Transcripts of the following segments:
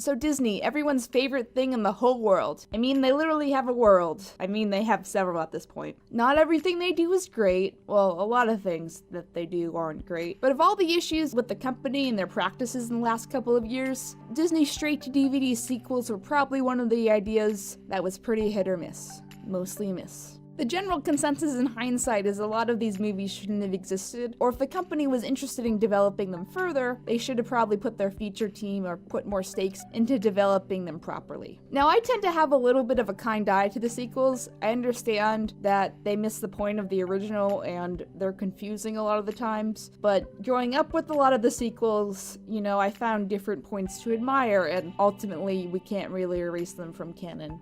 So Disney, everyone's favorite thing in the whole world. I mean, they literally have a world. I mean, they have several at this point. Not everything they do is great. Well, a lot of things that they do aren't great. But of all the issues with the company and their practices in the last couple of years, Disney's straight-to-DVD sequels were probably one of the ideas that was pretty hit or miss. Mostly a miss. The general consensus in hindsight is a lot of these movies shouldn't have existed, or if the company was interested in developing them further, they should have probably put their feature team or put more stakes into developing them properly. Now, I tend to have a little bit of a kind eye to the sequels. I understand that they miss the point of the original and they're confusing a lot of the times, but growing up with a lot of the sequels, I found different points to admire, and ultimately we can't really erase them from canon.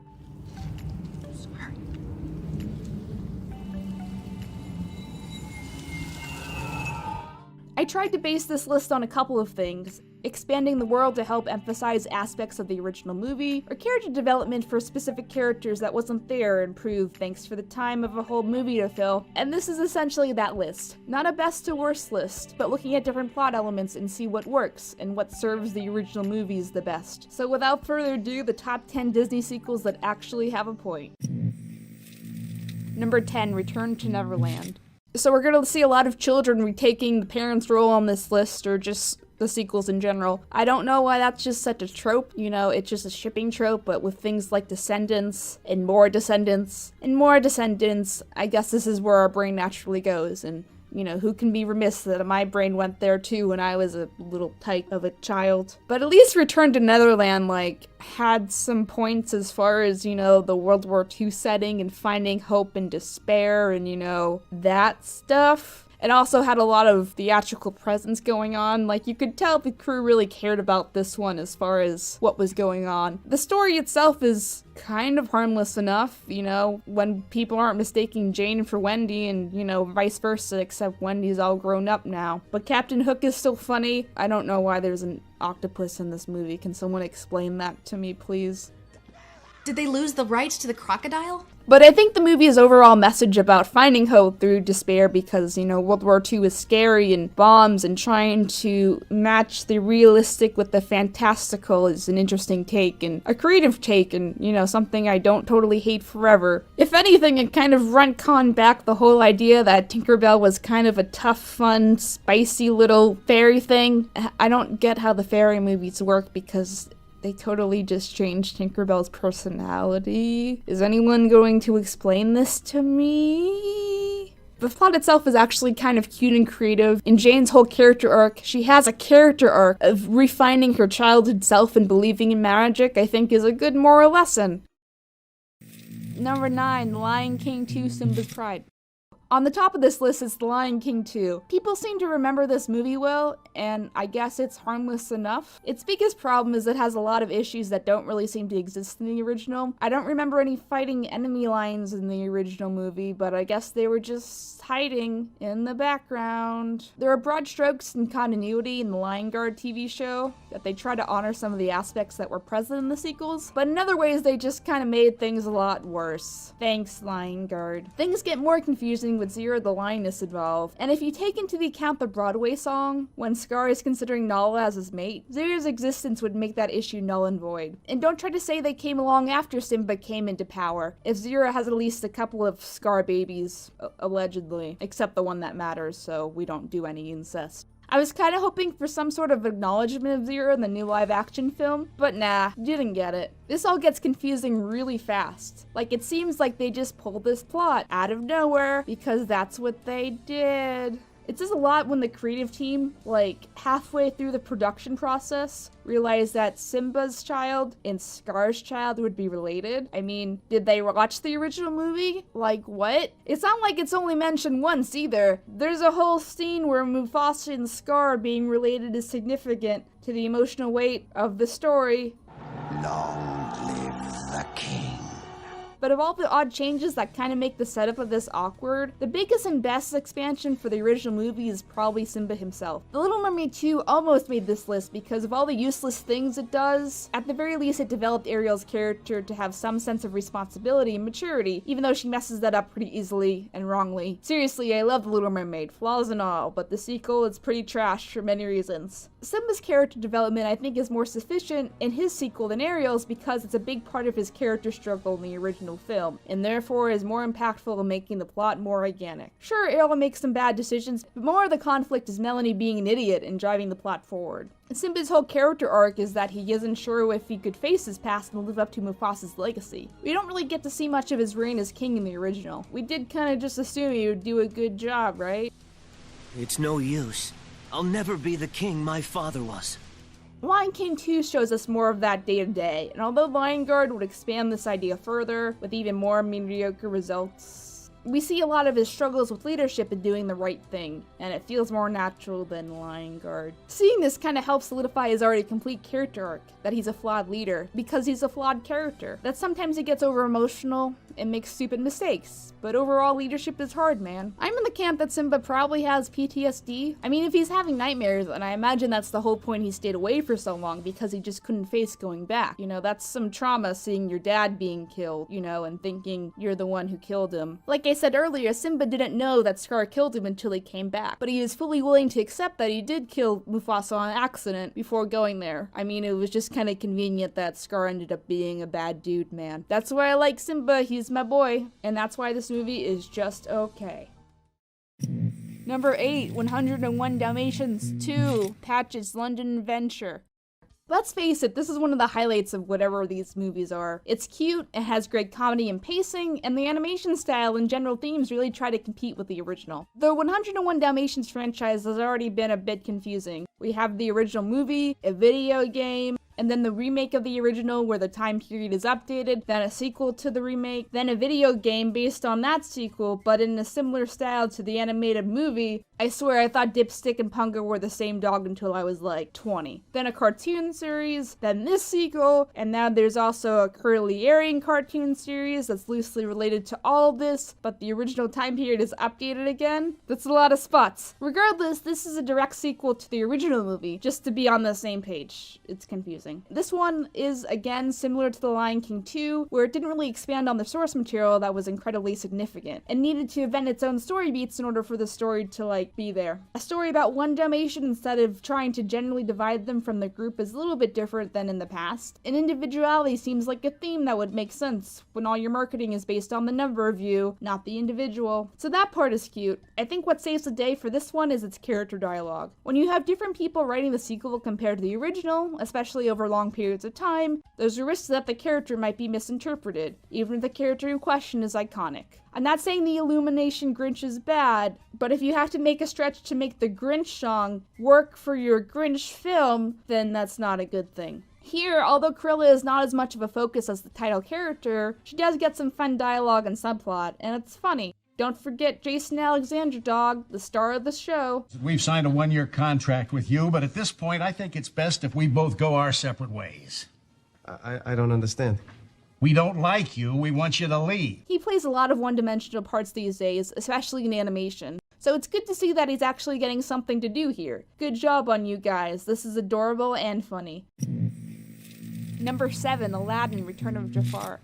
I tried to base this list on a couple of things: expanding the world to help emphasize aspects of the original movie, or character development for specific characters that wasn't there and proved thanks for the time of a whole movie to fill. And this is essentially that list. Not a best to worst list, but looking at different plot elements and see what works and what serves the original movies the best. So without further ado, the top 10 Disney sequels that actually have a point. Number 10, Return to Neverland. So we're gonna see a lot of children retaking the parents' role on this list, or just the sequels in general. I don't know why that's just such a trope, it's just a shipping trope, but with things like Descendants, and more Descendants, and more Descendants, I guess this is where our brain naturally goes, and who can be remiss that my brain went there too when I was a little tyke of a child. But at least Return to Neverland, had some points as far as, the World War II setting and finding hope and despair and, that stuff. It also had a lot of theatrical presence going on. You could tell the crew really cared about this one as far as what was going on. The story itself is kind of harmless enough, when people aren't mistaking Jane for Wendy and, vice versa, except Wendy's all grown up now. But Captain Hook is still funny. I don't know why there's an octopus in this movie. Can someone explain that to me, please? Did they lose the rights to the crocodile? But I think the movie's overall message about finding hope through despair, because, World War II is scary and bombs, and trying to match the realistic with the fantastical is an interesting take, and a creative take, and, something I don't totally hate forever. If anything, it kind of retconned back the whole idea that Tinkerbell was kind of a tough, fun, spicy little fairy thing. I don't get how the fairy movies work, because they totally just changed Tinkerbell's personality. Is anyone going to explain this to me? The plot itself is actually kind of cute and creative. In Jane's whole character arc, she has a character arc of refining her childhood self and believing in magic, I think is a good moral lesson. Number 9, The Lion King 2, Simba's Pride. On the top of this list is The Lion King 2. People seem to remember this movie well, and I guess it's harmless enough. Its biggest problem is it has a lot of issues that don't really seem to exist in the original. I don't remember any fighting enemy lions in the original movie, but I guess they were just hiding in the background. There are broad strokes in continuity in the Lion Guard TV show, that they try to honor some of the aspects that were present in the sequels, but in other ways they just kind of made things a lot worse. Thanks, Lion Guard. Things get more confusing with Zero the Lioness involved, and if you take into the account the Broadway song, when Scar is considering Nala as his mate, Zero's existence would make that issue null and void. And don't try to say they came along after Simba came into power, if Zero has at least a couple of Scar babies, allegedly, except the one that matters, so we don't do any incest. I was kind of hoping for some sort of acknowledgement of Zero in the new live-action film, but nah, didn't get it. This all gets confusing really fast. It seems like they just pulled this plot out of nowhere, because that's what they did. It says a lot when the creative team, halfway through the production process, realized that Simba's child and Scar's child would be related. I mean, did they watch the original movie? What? It's not like it's only mentioned once either. There's a whole scene where Mufasa and Scar being related is significant to the emotional weight of the story. Long live the king. But of all the odd changes that kind of make the setup of this awkward, the biggest and best expansion for the original movie is probably Simba himself. The Little Mermaid 2 almost made this list because of all the useless things it does. At the very least, it developed Ariel's character to have some sense of responsibility and maturity, even though she messes that up pretty easily and wrongly. Seriously, I love The Little Mermaid, flaws and all, but the sequel is pretty trash for many reasons. Simba's character development I think is more sufficient in his sequel than Ariel's because it's a big part of his character struggle in the original film, and therefore is more impactful in making the plot more organic. Sure, Ariel makes some bad decisions, but more of the conflict is Melanie being an idiot and driving the plot forward. Simba's whole character arc is that he isn't sure if he could face his past and live up to Mufasa's legacy. We don't really get to see much of his reign as king in the original. We did kind of just assume he would do a good job, right? It's no use. I'll never be the king my father was. Lion King 2 shows us more of that day to day, and although Lion Guard would expand this idea further with even more mediocre results, we see a lot of his struggles with leadership and doing the right thing, and it feels more natural than Lion Guard. Seeing this kind of helps solidify his already complete character arc, that he's a flawed leader, because he's a flawed character. That sometimes he gets over emotional and makes stupid mistakes, but overall leadership is hard, man. I'm in the camp that Simba probably has PTSD. I mean, if he's having nightmares, and I imagine that's the whole point he stayed away for so long, because he just couldn't face going back. You know, that's some trauma seeing your dad being killed, you know, and thinking you're the one who killed him. Like I said earlier, Simba didn't know that Scar killed him until he came back, but he was fully willing to accept that he did kill Mufasa on accident before going there. I mean, it was just kind of convenient that Scar ended up being a bad dude, man. That's why I like Simba, he's my boy, and that's why this movie is just okay. Number 8, 101 Dalmatians 2, Patch's London Adventure. Let's face it, this is one of the highlights of whatever these movies are. It's cute, it has great comedy and pacing, and the animation style and general themes really try to compete with the original. The 101 Dalmatians franchise has already been a bit confusing. We have the original movie, a video game, and then the remake of the original where the time period is updated, then a sequel to the remake, then a video game based on that sequel, but in a similar style to the animated movie. I swear I thought Dipstick and Punga were the same dog until I was like 20. Then a cartoon series, then this sequel, and now there's also a currently airing cartoon series that's loosely related to all of this, but the original time period is updated again. That's a lot of spots. Regardless, this is a direct sequel to the original movie, just to be on the same page. It's confusing. This one is, again, similar to The Lion King 2, where it didn't really expand on the source material that was incredibly significant, and needed to invent its own story beats in order for the story to, be there. A story about one Dalmatian instead of trying to generally divide them from the group is a little bit different than in the past, and individuality seems like a theme that would make sense when all your marketing is based on the number of you, not the individual. So that part is cute. I think what saves the day for this one is its character dialogue. When you have different people writing the sequel compared to the original, especially over long periods of time, there's a risk that the character might be misinterpreted, even if the character in question is iconic. I'm not saying the Illumination Grinch is bad, but if you have to make a stretch to make the Grinch song work for your Grinch film, then that's not a good thing. Here, although Cruella is not as much of a focus as the title character, she does get some fun dialogue and subplot, and it's funny. Don't forget Jason Alexander, dog, the star of the show. We've signed a 1-year contract with you, but at this point, I think it's best if we both go our separate ways. I don't understand. We don't like you. We want you to leave. He plays a lot of one-dimensional parts these days, especially in animation. So it's good to see that he's actually getting something to do here. Good job on you guys. This is adorable and funny. Number 7, Aladdin, Return of Jafar.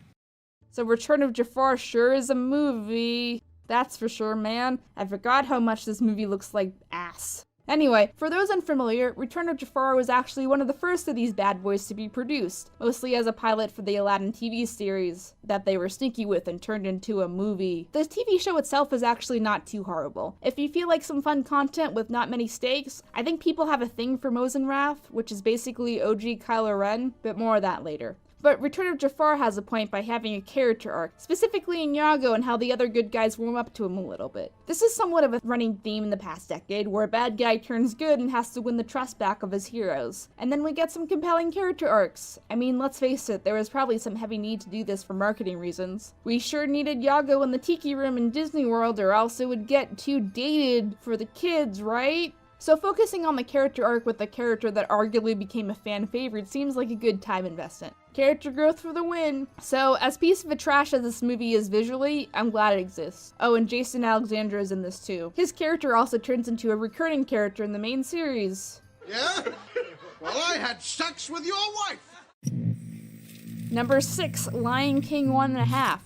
So Return of Jafar sure is a movie. That's for sure, man. I forgot how much this movie looks like ass. Anyway, for those unfamiliar, Return of Jafar was actually one of the first of these bad boys to be produced, mostly as a pilot for the Aladdin TV series that they were sneaky with and turned into a movie. The TV show itself is actually not too horrible. If you feel like some fun content with not many stakes, I think people have a thing for Mosin Wrath, which is basically OG Kylo Ren, but more of that later. But Return of Jafar has a point by having a character arc, specifically in Iago and how the other good guys warm up to him a little bit. This is somewhat of a running theme in the past decade, where a bad guy turns good and has to win the trust back of his heroes. And then we get some compelling character arcs. I mean, let's face it, there was probably some heavy need to do this for marketing reasons. We sure needed Iago in the Tiki Room in Disney World, or else it would get too dated for the kids, right? So focusing on the character arc with a character that arguably became a fan favorite seems like a good time investment. Character growth for the win. So, as piece of a trash as this movie is visually, I'm glad it exists. Oh, and Jason Alexander is in this too. His character also turns into a recurring character in the main series. Yeah? Well, I had sex with your wife. Number 6, Lion King 1.5.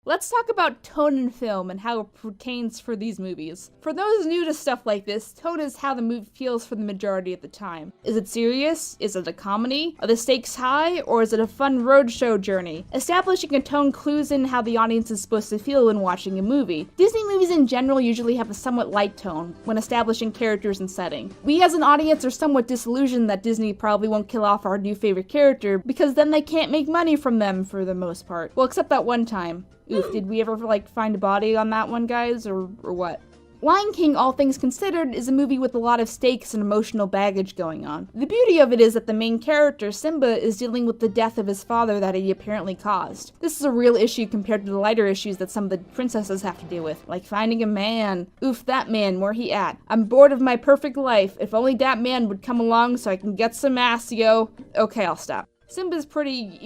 Let's talk about tone in film and how it pertains for these movies. For those new to stuff like this, tone is how the movie feels for the majority of the time. Is it serious? Is it a comedy? Are the stakes high? Or is it a fun roadshow journey? Establishing a tone clues in how the audience is supposed to feel when watching a movie. Disney movies in general usually have a somewhat light tone when establishing characters and setting. We as an audience are somewhat disillusioned that Disney probably won't kill off our new favorite character because then they can't make money from them for the most part. Well, except that one time. Oof, did we ever, find a body on that one, guys, or what? Lion King, all things considered, is a movie with a lot of stakes and emotional baggage going on. The beauty of it is that the main character, Simba, is dealing with the death of his father that he apparently caused. This is a real issue compared to the lighter issues that some of the princesses have to deal with, like finding a man. Oof, that man, where he at? I'm bored of my perfect life. If only that man would come along so I can get some ass, yo. Okay, I'll stop. Simba's pretty,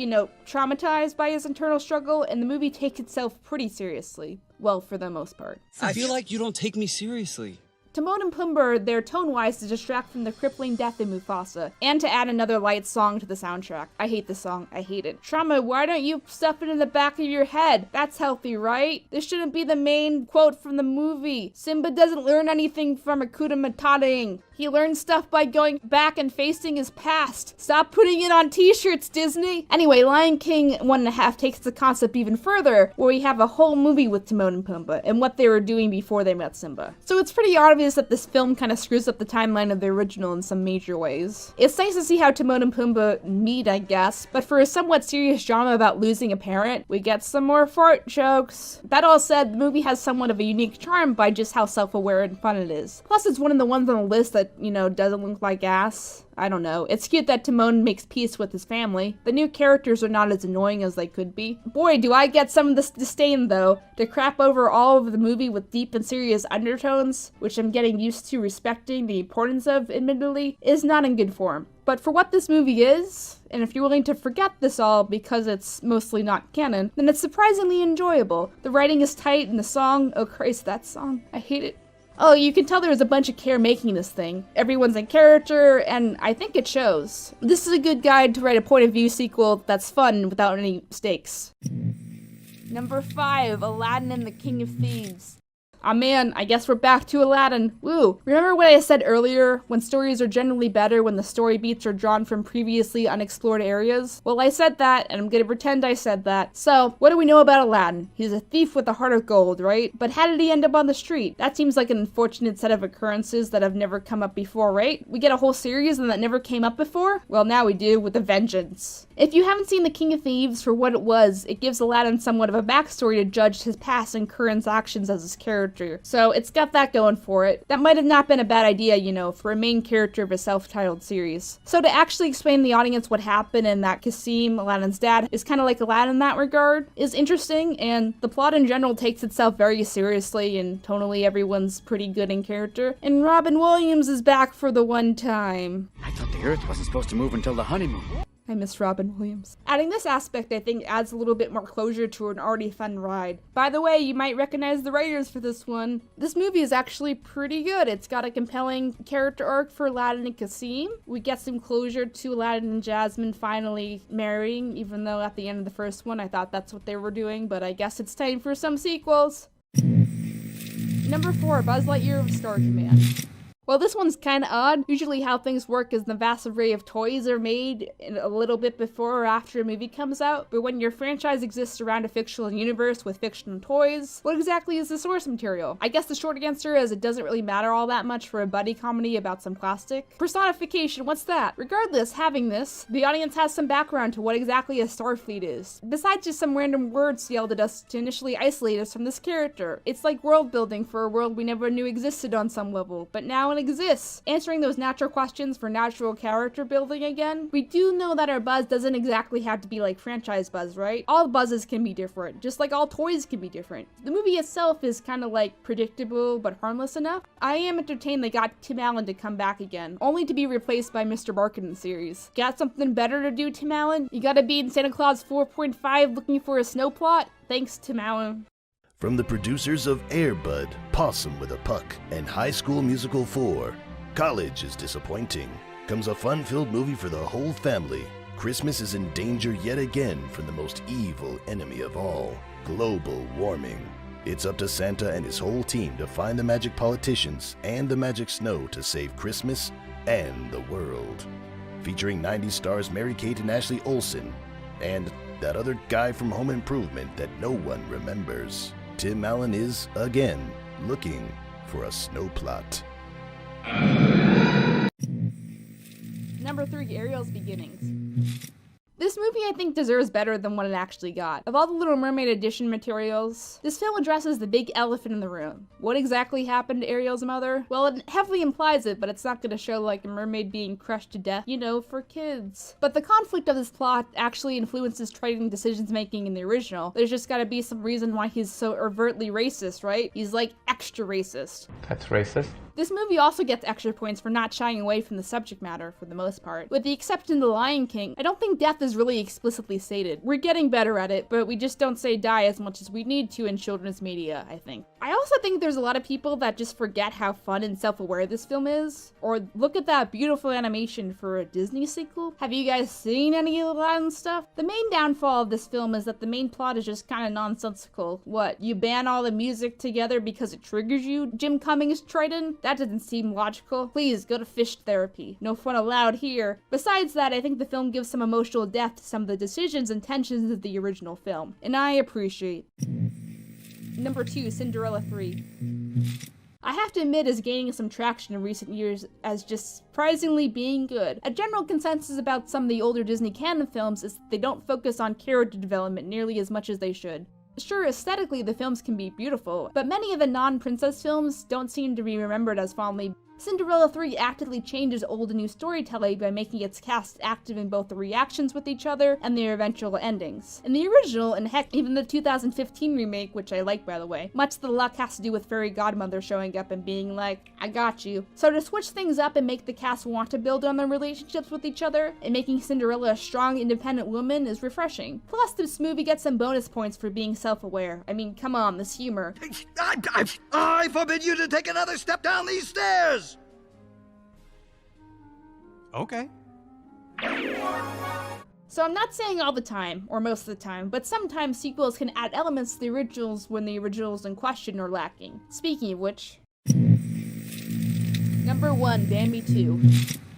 traumatized by his internal struggle, and the movie takes itself pretty seriously. Well, for the most part. I feel like you don't take me seriously. Timon and Pumbaa are there tone-wise to distract from the crippling death in Mufasa, and to add another light song to the soundtrack. I hate this song. I hate it. Trauma, why don't you stuff it in the back of your head? That's healthy, right? This shouldn't be the main quote from the movie. Simba doesn't learn anything from Hakuna Matataing. He learns stuff by going back and facing his past. Stop putting it on t-shirts, Disney! Anyway, Lion King 1.5 takes the concept even further, where we have a whole movie with Timon and Pumbaa, and what they were doing before they met Simba. So it's pretty obvious that this film kind of screws up the timeline of the original in some major ways. It's nice to see how Timon and Pumbaa meet, I guess, but for a somewhat serious drama about losing a parent, we get some more fart jokes. That all said, the movie has somewhat of a unique charm by just how self-aware and fun it is. Plus, it's one of the ones on the list that, doesn't look like ass. I don't know. It's cute that Timon makes peace with his family. The new characters are not as annoying as they could be. Boy, do I get some of this disdain, though. To crap over all of the movie with deep and serious undertones, which I'm getting used to respecting the importance of, admittedly, is not in good form. But for what this movie is, and if you're willing to forget this all because it's mostly not canon, then it's surprisingly enjoyable. The writing is tight, and the song, oh Christ, that song, I hate it. Oh, you can tell there was a bunch of care making this thing. Everyone's in character, and I think it shows. This is a good guide to write a point of view sequel that's fun without any stakes. Number 5, Aladdin and the King of Thieves. Aw man, I guess we're back to Aladdin. Woo! Remember what I said earlier, when stories are generally better when the story beats are drawn from previously unexplored areas? Well, I said that, and I'm gonna pretend I said that. So, what do we know about Aladdin? He's a thief with a heart of gold, right? But how did he end up on the street? That seems like an unfortunate set of occurrences that have never come up before, right? We get a whole series and that never came up before? Well, now we do, with a vengeance. If you haven't seen The King of Thieves for what it was, it gives Aladdin somewhat of a backstory to judge his past and current actions as his character. So it's got that going for it. That might have not been a bad idea, for a main character of a self-titled series. So to actually explain to the audience what happened and that Kasim, Aladdin's dad, is kind of like Aladdin in that regard, is interesting, and the plot in general takes itself very seriously, and tonally everyone's pretty good in character. And Robin Williams is back for the one time. I thought the Earth wasn't supposed to move until the honeymoon. I miss Robin Williams. Adding this aspect, I think, adds a little bit more closure to an already fun ride. By the way, you might recognize the writers for this one. This movie is actually pretty good. It's got a compelling character arc for Aladdin and Kasim. We get some closure to Aladdin and Jasmine finally marrying, even though at the end of the first one I thought that's what they were doing, but I guess it's time for some sequels. Number 4, Buzz Lightyear of Star Command. Well, this one's kind of odd. Usually how things work is the vast array of toys are made a little bit before or after a movie comes out, but when your franchise exists around a fictional universe with fictional toys, what exactly is the source material? I guess the short answer is it doesn't really matter all that much for a buddy comedy about some plastic. Personification, what's that? Regardless, having this, the audience has some background to what exactly a Starfleet is, besides just some random words yelled at us to initially isolate us from this character. It's like world building for a world we never knew existed on some level, but now in exists, answering those natural questions for natural character building again. We do know that our Buzz doesn't exactly have to be like franchise Buzz, right? All Buzzes can be different, just like all toys can be different. The movie itself is kind of like predictable but harmless enough. I am entertained they got Tim Allen to come back again, only to be replaced by Mr. Barkin in the series. Got something better to do, Tim Allen? You gotta be in Santa Claus 4.5 looking for a snow plot? Thanks, Tim Allen. From the producers of Air Bud, Possum with a Puck, and High School Musical 4, College is Disappointing, comes a fun-filled movie for the whole family. Christmas is in danger yet again from the most evil enemy of all, global warming. It's up to Santa and his whole team to find the magic politicians and the magic snow to save Christmas and the world. Featuring 90s stars Mary-Kate and Ashley Olsen, and that other guy from Home Improvement that no one remembers. Tim Allen is, again, looking for a snow plot. Number 3, Ariel's Beginnings. This movie, I think, deserves better than what it actually got. Of all the Little Mermaid edition materials, this film addresses the big elephant in the room. What exactly happened to Ariel's mother? Well, it heavily implies it, but it's not going to show like a mermaid being crushed to death, you know, for kids. But the conflict of this plot actually influences Triton decisions making in the original. There's just got to be some reason why he's so overtly racist, right? He's like extra racist. That's racist. This movie also gets extra points for not shying away from the subject matter for the most part. With the exception of The Lion King, I don't think death is really explicitly stated. We're getting better at it, but we just don't say die as much as we need to in children's media, I think. I also think there's a lot of people that just forget how fun and self-aware this film is. Or look at that beautiful animation for a Disney sequel. Have you guys seen any of that and stuff? The main downfall of this film is that the main plot is just kind of nonsensical. What, you ban all the music together because it triggers you, Jim Cummings Triton? That doesn't seem logical. Please go to fish therapy. No fun allowed here. Besides that, I think the film gives some emotional depth to some of the decisions and tensions of the original film, and I appreciate. Number 2, Cinderella 3. I have to admit is gaining some traction in recent years as just surprisingly being good. A general consensus about some of the older Disney canon films is that they don't focus on character development nearly as much as they should. Sure, aesthetically the films can be beautiful, but many of the non-princess films don't seem to be remembered as fondly. Cinderella 3 actively changes old and new storytelling by making its cast active in both the reactions with each other and their eventual endings. In the original, and heck, even the 2015 remake, which I like by the way, much of the luck has to do with Fairy Godmother showing up and being like, I got you. So to switch things up and make the cast want to build on their relationships with each other, and making Cinderella a strong, independent woman is refreshing. Plus, this movie gets some bonus points for being self-aware. I mean, come on, this humor. I forbid you to take another step down these stairs! Okay. So I'm not saying all the time, or most of the time, but sometimes sequels can add elements to the originals when the originals in question are lacking. Speaking of which... Number 1, Bambi 2.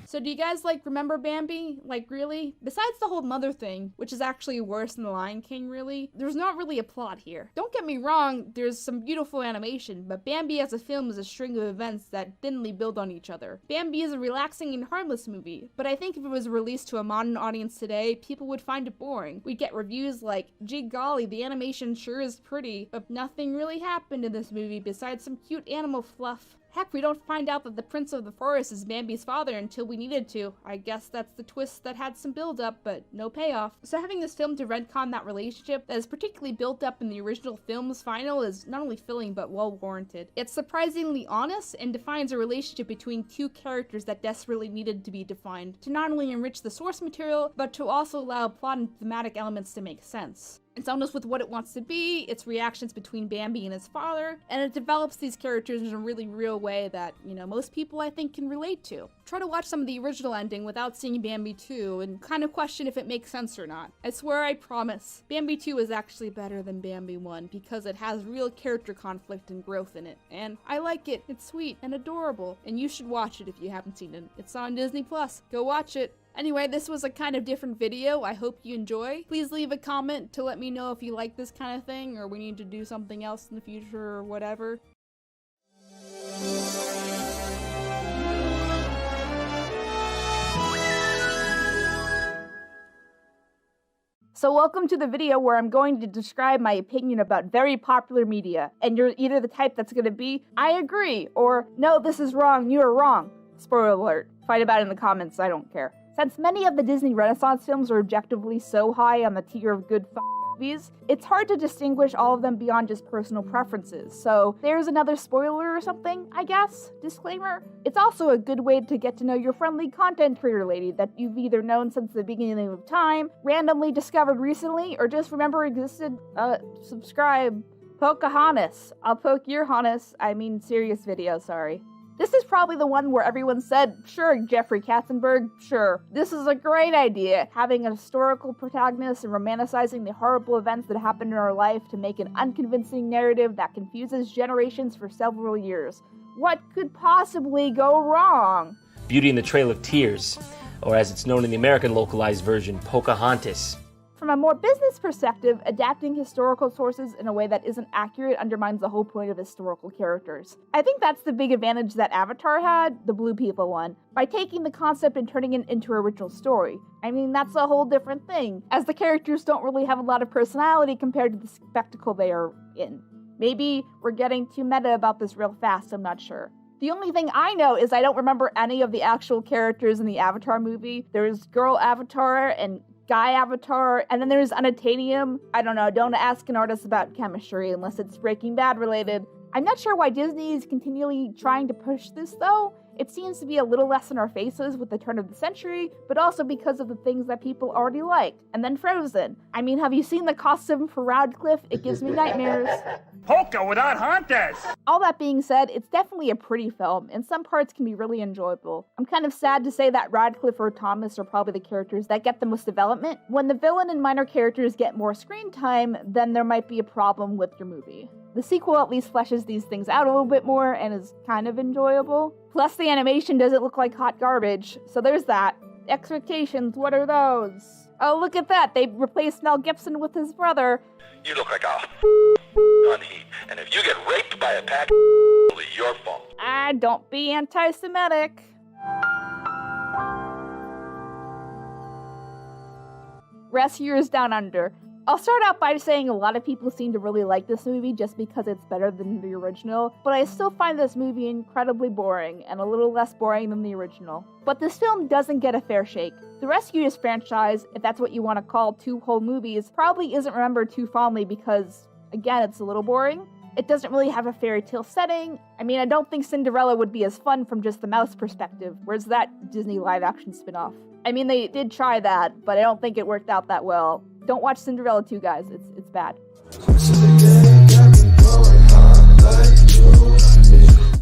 So do you guys, remember Bambi? Really? Besides the whole mother thing, which is actually worse than The Lion King, really, there's not really a plot here. Don't get me wrong, there's some beautiful animation, but Bambi as a film is a string of events that thinly build on each other. Bambi is a relaxing and harmless movie, but I think if it was released to a modern audience today, people would find it boring. We'd get reviews like, gee golly, the animation sure is pretty, but nothing really happened in this movie besides some cute animal fluff. Heck, we don't find out that the Prince of the Forest is Bambi's father until we needed to. I guess that's the twist that had some build-up, but no payoff. So having this film to retcon that relationship that is particularly built up in the original film's final is not only filling, but well-warranted. It's surprisingly honest and defines a relationship between two characters that desperately needed to be defined, to not only enrich the source material, but to also allow plot and thematic elements to make sense. It's honest with what it wants to be, its reactions between Bambi and his father, and it develops these characters in a really real way that, most people I think can relate to. Try to watch some of the original ending without seeing Bambi 2 and kind of question if it makes sense or not. I swear I promise, Bambi 2 is actually better than Bambi 1 because it has real character conflict and growth in it, and I like it. It's sweet and adorable, and you should watch it if you haven't seen it. It's on Disney+. Go watch it. Anyway, this was a kind of different video. I hope you enjoy. Please leave a comment to let me know if you like this kind of thing or we need to do something else in the future or whatever. So welcome to the video where I'm going to describe my opinion about very popular media, and you're either the type that's going to be, I agree, or no, this is wrong, you're wrong. Spoiler alert. Fight about it in the comments, I don't care. Since many of the Disney Renaissance films are objectively so high on the tier of good movies, it's hard to distinguish all of them beyond just personal preferences. So there's another spoiler or something, I guess? Disclaimer. It's also a good way to get to know your friendly content creator lady that you've either known since the beginning of time, randomly discovered recently, or just remember existed. Subscribe. Pocahontas. I'll poke your Honest. I mean serious video, sorry. This is probably the one where everyone said, sure, Jeffrey Katzenberg, sure. This is a great idea, having a historical protagonist and romanticizing the horrible events that happened in our life to make an unconvincing narrative that confuses generations for several years. What could possibly go wrong? Beauty and the Trail of Tears, or as it's known in the American localized version, Pocahontas. From a more business perspective, adapting historical sources in a way that isn't accurate undermines the whole point of historical characters. I think that's the big advantage that Avatar had, the blue people one, by taking the concept and turning it into an original story. I mean, that's a whole different thing, as the characters don't really have a lot of personality compared to the spectacle they are in. Maybe we're getting too meta about this real fast, I'm not sure. The only thing I know is I don't remember any of the actual characters in the Avatar movie. There's Girl Avatar and Guy Avatar, and then there's Unobtainium. I don't know, don't ask an artist about chemistry unless it's Breaking Bad related. I'm not sure why Disney is continually trying to push this though. It seems to be a little less in our faces with the turn of the century, but also because of the things that people already like. And then Frozen. I mean, have you seen the costume for Radcliffe? It gives me nightmares. Polka without hunters! All that being said, it's definitely a pretty film, and some parts can be really enjoyable. I'm kind of sad to say that Radcliffe or Thomas are probably the characters that get the most development. When the villain and minor characters get more screen time, then there might be a problem with your movie. The sequel at least fleshes these things out a little bit more and is kind of enjoyable. Plus the animation doesn't look like hot garbage, so there's that. Expectations, what are those? Oh, look at that, they replaced Mel Gibson with his brother. You look like a on heat, and if you get raped by a pack, it'll be your fault. Ah, don't be anti-Semitic. Rescuers Down Under. I'll start out by saying a lot of people seem to really like this movie just because it's better than the original, but I still find this movie incredibly boring, and a little less boring than the original. But this film doesn't get a fair shake. The Rescuers franchise, if that's what you want to call two whole movies, probably isn't remembered too fondly because, again, it's a little boring. It doesn't really have a fairy tale setting. I mean, I don't think Cinderella would be as fun from just the mouse perspective. Where's that Disney live-action spin-off? I mean, they did try that, but I don't think it worked out that well. Don't watch Cinderella 2, guys. It's bad.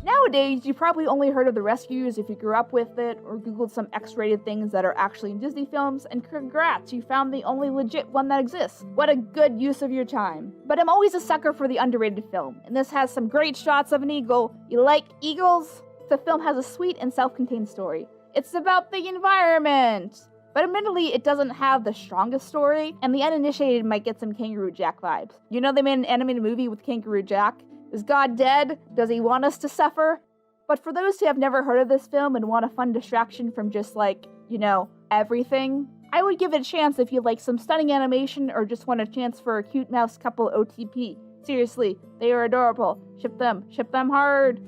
Nowadays, you probably only heard of The Rescuers if you grew up with it, or googled some X-rated things that are actually in Disney films, and congrats, you found the only legit one that exists. What a good use of your time. But I'm always a sucker for the underrated film, and this has some great shots of an eagle. You like eagles? The film has a sweet and self-contained story. It's about the environment! But admittedly, it doesn't have the strongest story, and the uninitiated might get some Kangaroo Jack vibes. You know they made an animated movie with Kangaroo Jack? Is God dead? Does he want us to suffer? But for those who have never heard of this film and want a fun distraction from just like, you know, everything, I would give it a chance if you like some stunning animation or just want a chance for a cute mouse couple OTP. Seriously, they are adorable. Ship them hard.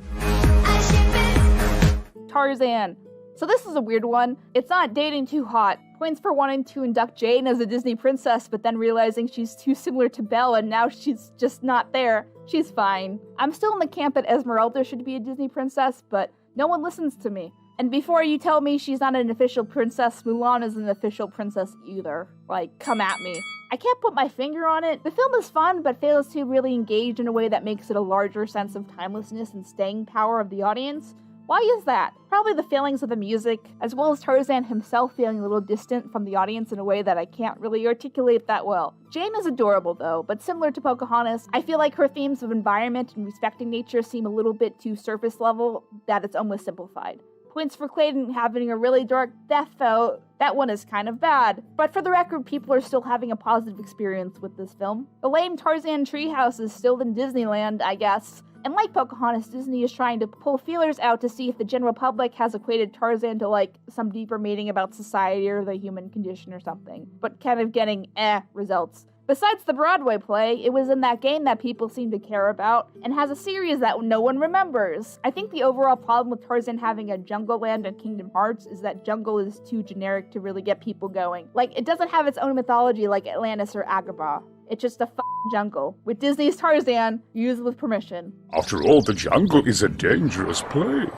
Tarzan. So this is a weird one. It's not dating too hot. Points for wanting to induct Jane as a Disney princess, but then realizing she's too similar to Belle and now she's just not there. She's fine. I'm still in the camp that Esmeralda should be a Disney princess, but no one listens to me. And before you tell me she's not an official princess, Mulan is an official princess either. Like, come at me. I can't put my finger on it. The film is fun, but fails to really engage in a way that makes it a larger sense of timelessness and staying power of the audience. Why is that? Probably the failings of the music, as well as Tarzan himself feeling a little distant from the audience in a way that I can't really articulate that well. Jane is adorable though, but similar to Pocahontas, I feel like her themes of environment and respecting nature seem a little bit too surface level, that it's almost simplified. Points for Clayton having a really dark death though, that one is kind of bad. But for the record, people are still having a positive experience with this film. The lame Tarzan treehouse is still in Disneyland, I guess. And like Pocahontas, Disney is trying to pull feelers out to see if the general public has equated Tarzan to like some deeper meaning about society or the human condition or something, but kind of getting results. Besides the Broadway play, it was in that game that people seem to care about, and has a series that no one remembers. I think the overall problem with Tarzan having a Jungle Land and Kingdom Hearts is that jungle is too generic to really get people going. Like, it doesn't have its own mythology like Atlantis or Agrabah. It's just a jungle. With Disney's Tarzan, used with permission. After all, the jungle is a dangerous place.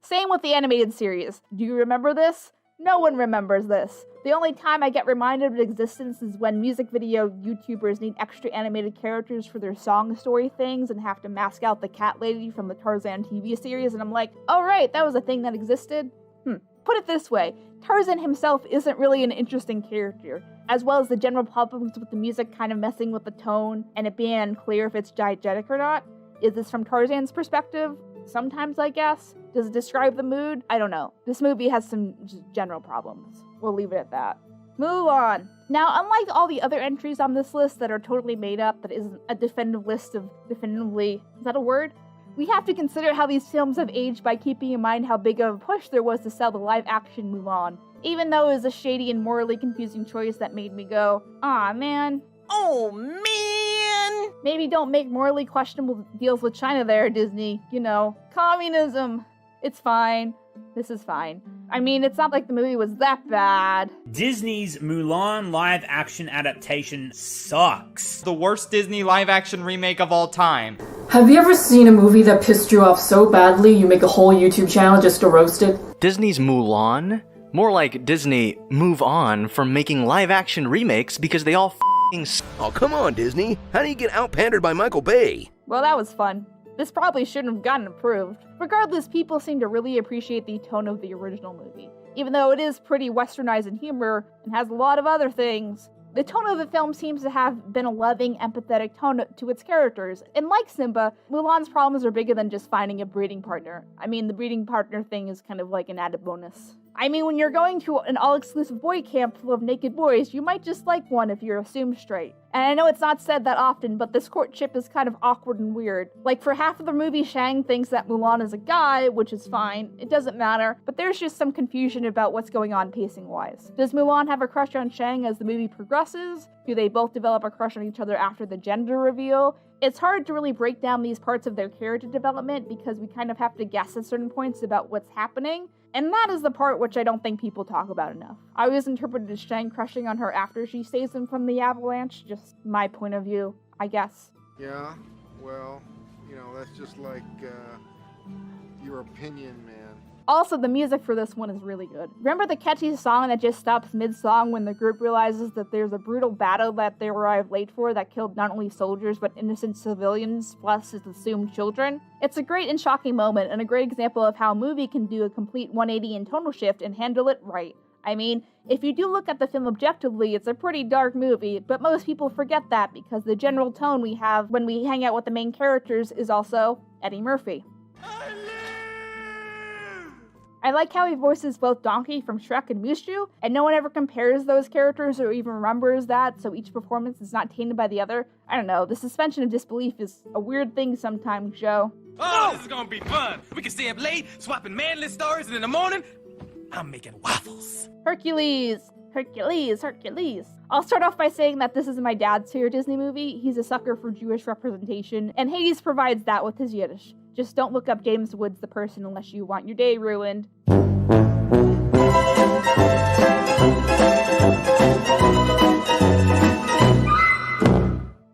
Same with the animated series. Do you remember this? No one remembers this. The only time I get reminded of its existence is when music video YouTubers need extra animated characters for their song story things and have to mask out the cat lady from the Tarzan TV series, and I'm like, oh right, that was a thing that existed? Put it this way, Tarzan himself isn't really an interesting character, as well as the general public with the music kind of messing with the tone and it being unclear if it's diegetic or not. Is this from Tarzan's perspective? Sometimes, I guess. Does it describe the mood? I don't know. This movie has some just general problems. We'll leave it at that. Mulan. Now, unlike all the other entries on this list that are totally made up, that isn't a definitive list of definitively, is that a word? We have to consider how these films have aged by keeping in mind how big of a push there was to sell the live-action Mulan. Even though it was a shady and morally confusing choice that made me go, aw man. Oh, man! Maybe don't make morally questionable deals with China there, Disney. You know, communism. It's fine. This is fine. I mean, it's not like the movie was that bad. Disney's Mulan live-action adaptation sucks. The worst Disney live-action remake of all time. Have you ever seen a movie that pissed you off so badly you make a whole YouTube channel just to roast it? Disney's Mulan? More like Disney move on from making live-action remakes because they all f***ing Oh, come on, Disney. How do you get out-pandered by Michael Bay? Well, that was fun. This probably shouldn't have gotten approved. Regardless, people seem to really appreciate the tone of the original movie. Even though it is pretty westernized in humor and has a lot of other things, the tone of the film seems to have been a loving, empathetic tone to its characters. And like Simba, Mulan's problems are bigger than just finding a breeding partner. I mean, the breeding partner thing is kind of like an added bonus. I mean, when you're going to an all-exclusive boy camp full of naked boys, you might just like one if you're assumed straight. And I know it's not said that often, but this courtship is kind of awkward and weird. Like, for half of the movie, Shang thinks that Mulan is a guy, which is fine. It doesn't matter, but there's just some confusion about what's going on pacing-wise. Does Mulan have a crush on Shang as the movie progresses? Do they both develop a crush on each other after the gender reveal? It's hard to really break down these parts of their character development because we kind of have to guess at certain points about what's happening. And that is the part which I don't think people talk about enough. I always interpreted as Shang crushing on her after she saves him from the avalanche. Just my point of view, I guess. Yeah, well, you know, that's just like, your opinion, man. Also, the music for this one is really good. Remember the catchy song that just stops mid-song when the group realizes that there's a brutal battle that they arrived late for that killed not only soldiers but innocent civilians plus its assumed children? It's a great and shocking moment and a great example of how a movie can do a complete 180 in tonal shift and handle it right. I mean, if you do look at the film objectively, it's a pretty dark movie, but most people forget that because the general tone we have when we hang out with the main characters is also Eddie Murphy. I like how he voices both Donkey from Shrek and Mushu, and no one ever compares those characters or even remembers that, so each performance is not tainted by the other. I don't know, the suspension of disbelief is a weird thing sometimes, Joe. Oh, this is gonna be fun! We can stay up late, swapping manly stories, and in the morning, I'm making waffles. Hercules! Hercules! Hercules! I'll start off by saying that this is my dad's favorite Disney movie. He's a sucker for Jewish representation, and Hades provides that with his Yiddish. Just don't look up James Woods the person unless you want your day ruined.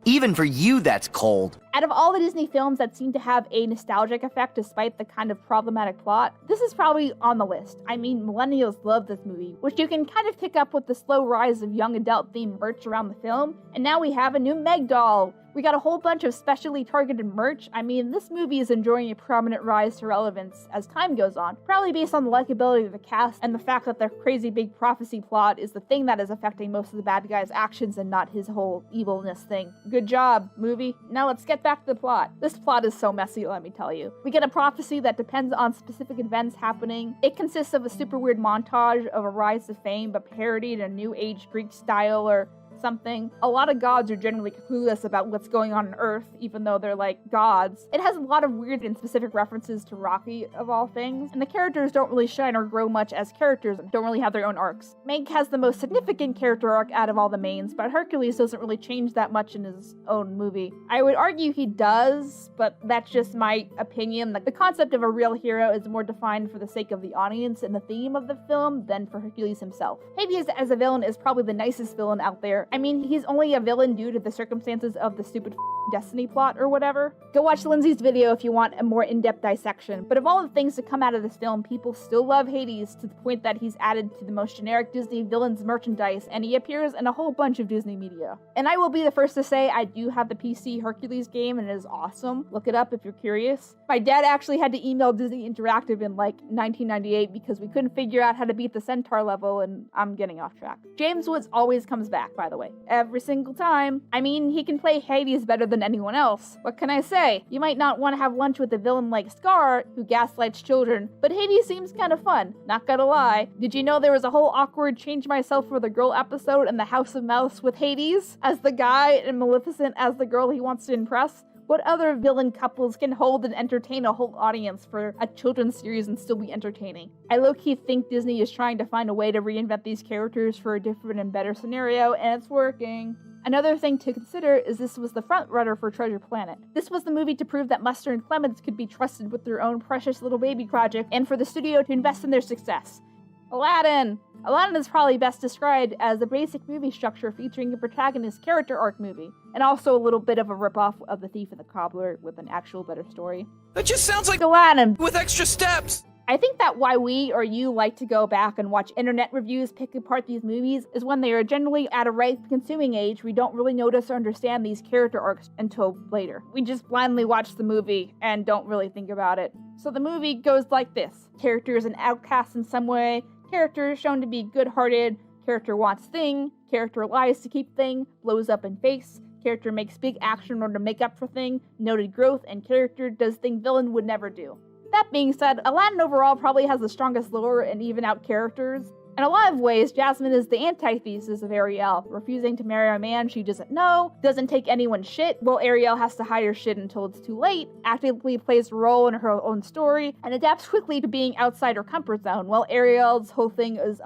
Even for you, that's cold. Out of all the Disney films that seem to have a nostalgic effect despite the kind of problematic plot, this is probably on the list. I mean, millennials love this movie, which you can kind of pick up with the slow rise of young adult themed merch around the film, and now we have a new Meg doll. We got a whole bunch of specially targeted merch. I mean, this movie is enjoying a prominent rise to relevance as time goes on, probably based on the likability of the cast and the fact that their crazy big prophecy plot is the thing that is affecting most of the bad guy's actions and not his whole evilness thing. Good job, movie. Now let's get back to the plot. This plot is so messy, let me tell you. We get a prophecy that depends on specific events happening. It consists of a super weird montage of a rise to fame, but parodied in a new age Greek style or something. A lot of gods are generally clueless about what's going on Earth, even though they're like gods. It has a lot of weird and specific references to Rocky, of all things, and the characters don't really shine or grow much as characters and don't really have their own arcs. Mank has the most significant character arc out of all the mains, but Hercules doesn't really change that much in his own movie. I would argue he does, but that's just my opinion. Like, the concept of a real hero is more defined for the sake of the audience and the theme of the film than for Hercules himself. Hades as a villain is probably the nicest villain out there. I mean, he's only a villain due to the circumstances of the stupid Destiny plot or whatever. Go watch Lindsay's video if you want a more in-depth dissection, but of all the things to come out of this film, people still love Hades to the point that he's added to the most generic Disney villains merchandise, and he appears in a whole bunch of Disney media. And I will be the first to say I do have the PC Hercules game and it is awesome. Look it up if you're curious. My dad actually had to email Disney Interactive in like 1998 because we couldn't figure out how to beat the Centaur level, and I'm getting off track. James Woods always comes back, by the way. Every single time. I mean, he can play Hades better than anyone else. What can I say? You might not want to have lunch with a villain like Scar, who gaslights children, but Hades seems kind of fun. Not gonna lie. Did you know there was a whole awkward change myself for the girl episode in the House of Mouse with Hades as the guy and Maleficent as the girl he wants to impress? What other villain couples can hold and entertain a whole audience for a children's series and still be entertaining? I low-key think Disney is trying to find a way to reinvent these characters for a different and better scenario, and it's working. Another thing to consider is this was the frontrunner for Treasure Planet. This was the movie to prove that Mustard and Clements could be trusted with their own precious little baby project, and for the studio to invest in their success. Aladdin! Aladdin is probably best described as a basic movie structure featuring a protagonist character arc movie, and also a little bit of a ripoff of The Thief and the Cobbler with an actual better story. That just sounds like Aladdin with extra steps! I think that why we or you like to go back and watch internet reviews pick apart these movies is when they are generally at a ripe consuming age, we don't really notice or understand these character arcs until later. We just blindly watch the movie and don't really think about it. So the movie goes like this. Character is an outcast in some way, character is shown to be good-hearted, character wants thing, character lies to keep thing, blows up in face, character makes big action in order to make up for thing, noted growth, and character does thing villain would never do. That being said, Aladdin overall probably has the strongest lore and even out characters. In a lot of ways, Jasmine is the antithesis of Ariel, refusing to marry a man she doesn't know, doesn't take anyone's shit, while Ariel has to hide her shit until it's too late, actively plays a role in her own story, and adapts quickly to being outside her comfort zone, while Ariel's whole thing is,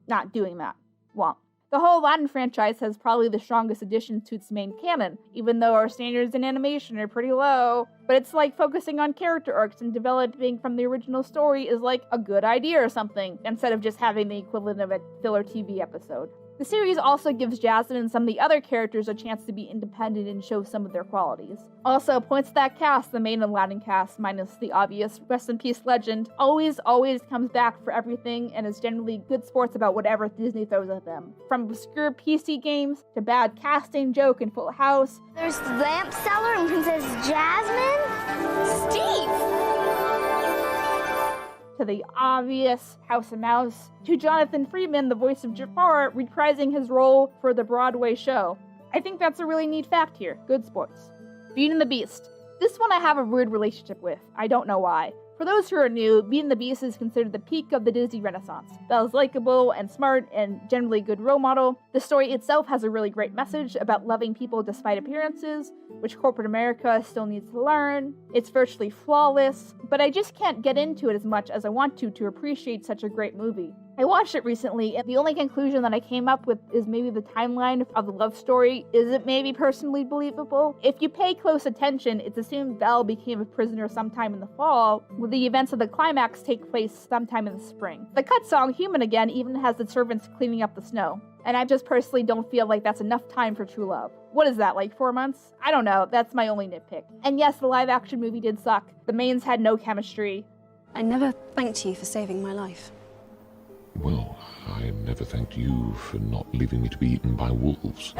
not doing that. Womp. The whole Aladdin franchise has probably the strongest addition to its main canon, even though our standards in animation are pretty low. But it's like focusing on character arcs and developing from the original story is like a good idea or something, instead of just having the equivalent of a filler TV episode. The series also gives Jasmine and some of the other characters a chance to be independent and show some of their qualities. Also, points that cast, the main Aladdin cast, minus the obvious rest in peace legend, always comes back for everything and is generally good sports about whatever Disney throws at them. From obscure PC games to bad casting joke in Full House. There's the lamp seller and Princess Jasmine. Steve! To the obvious House of Mouse, to Jonathan Freeman, the voice of Jafar, reprising his role for the Broadway show. I think that's a really neat fact here. Good sports. Beauty and the Beast. This one I have a weird relationship with. I don't know why. For those who are new, Beauty and the Beast is considered the peak of the Disney Renaissance. Belle's likable and smart and generally good role model. The story itself has a really great message about loving people despite appearances, which corporate America still needs to learn. It's virtually flawless, but I just can't get into it as much as I want to appreciate such a great movie. I watched it recently, and the only conclusion that I came up with is maybe the timeline of the love story isn't maybe personally believable. If you pay close attention, it's assumed Belle became a prisoner sometime in the fall, with the events of the climax take place sometime in the spring. The cut song, Human Again, even has the servants cleaning up the snow. And I just personally don't feel like that's enough time for true love. What is that, like 4 months? I don't know, that's my only nitpick. And yes, the live action movie did suck. The mains had no chemistry. I never thanked you for saving my life. Well, I never thanked you for not leaving me to be eaten by wolves.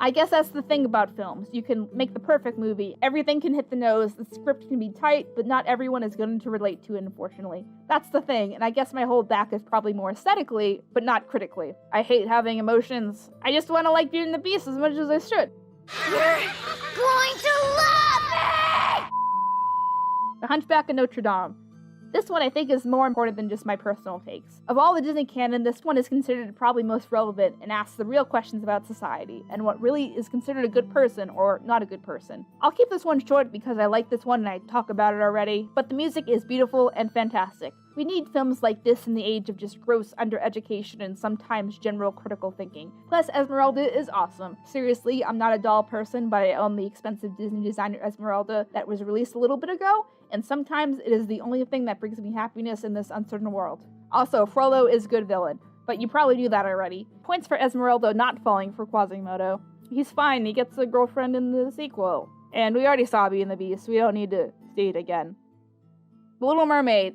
I guess that's the thing about films. You can make the perfect movie. Everything can hit the nose. The script can be tight, but not everyone is going to relate to it, unfortunately. That's the thing, and I guess my holdback is probably more aesthetically, but not critically. I hate having emotions. I just want to like Beauty and the Beast as much as I should. You're going to love me! The Hunchback of Notre Dame. This one I think is more important than just my personal takes. Of all the Disney canon, this one is considered probably most relevant and asks the real questions about society, and what really is considered a good person or not a good person. I'll keep this one short because I like this one and I talk about it already, but the music is beautiful and fantastic. We need films like this in the age of just gross undereducation and sometimes general critical thinking. Plus, Esmeralda is awesome. Seriously, I'm not a doll person, but I own the expensive Disney designer Esmeralda that was released a little bit ago, and sometimes it is the only thing that brings me happiness in this uncertain world. Also, Frollo is a good villain, but you probably knew that already. Points for Esmeralda not falling for Quasimodo. He's fine, he gets a girlfriend in the sequel. And we already saw Beauty and the Beast, so we don't need to see it again. The Little Mermaid.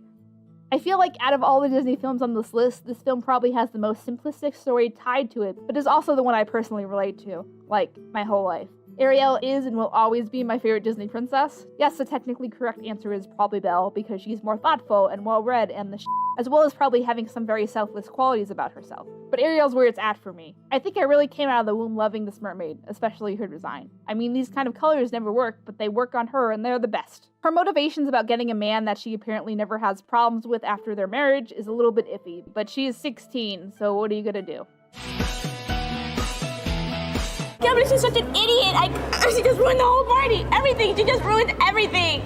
I feel like out of all the Disney films on this list, this film probably has the most simplistic story tied to it, but is also the one I personally relate to, like, my whole life. Ariel is and will always be my favorite Disney princess. Yes, the technically correct answer is probably Belle, because she's more thoughtful and well-read and as well as probably having some very selfless qualities about herself. But Ariel's where it's at for me. I think I really came out of the womb loving this mermaid, especially her design. I mean, these kind of colors never work, but they work on her and they're the best. Her motivations about getting a man that she apparently never has problems with after their marriage is a little bit iffy, but she is 16, so what are you gonna do? Yeah, but she's such an idiot. She just ruined the whole party. Everything. She just ruined everything.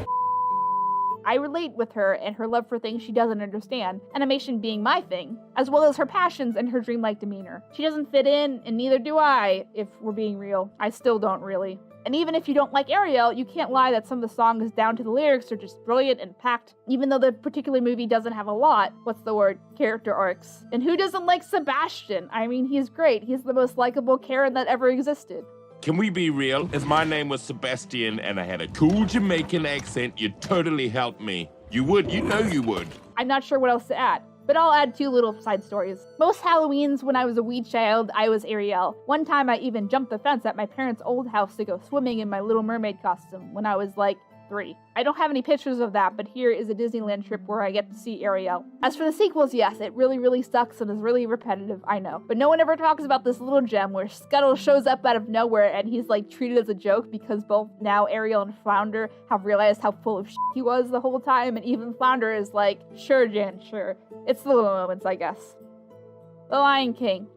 I relate with her and her love for things she doesn't understand, animation being my thing, as well as her passions and her dreamlike demeanor. She doesn't fit in, and neither do I, if we're being real. I still don't really. And even if you don't like Ariel, you can't lie that some of the songs down to the lyrics are just brilliant and packed, even though the particular movie doesn't have a lot, character arcs. And who doesn't like Sebastian? I mean, he's great. He's the most likable Karen that ever existed. Can we be real? If my name was Sebastian and I had a cool Jamaican accent, you'd totally help me. You would, you know you would. I'm not sure what else to add, but I'll add 2 little side stories. Most Halloweens when I was a wee child, I was Ariel. One time I even jumped the fence at my parents' old house to go swimming in my Little Mermaid costume when I was like 3. I don't have any pictures of that, but here is a Disneyland trip where I get to see Ariel. As for the sequels, yes, it really sucks and is really repetitive, I know. But no one ever talks about this little gem where Scuttle shows up out of nowhere and he's like treated as a joke because both now Ariel and Flounder have realized how full of shit he was the whole time, and even Flounder is like, sure Jan, sure. It's the little moments, I guess. The Lion King.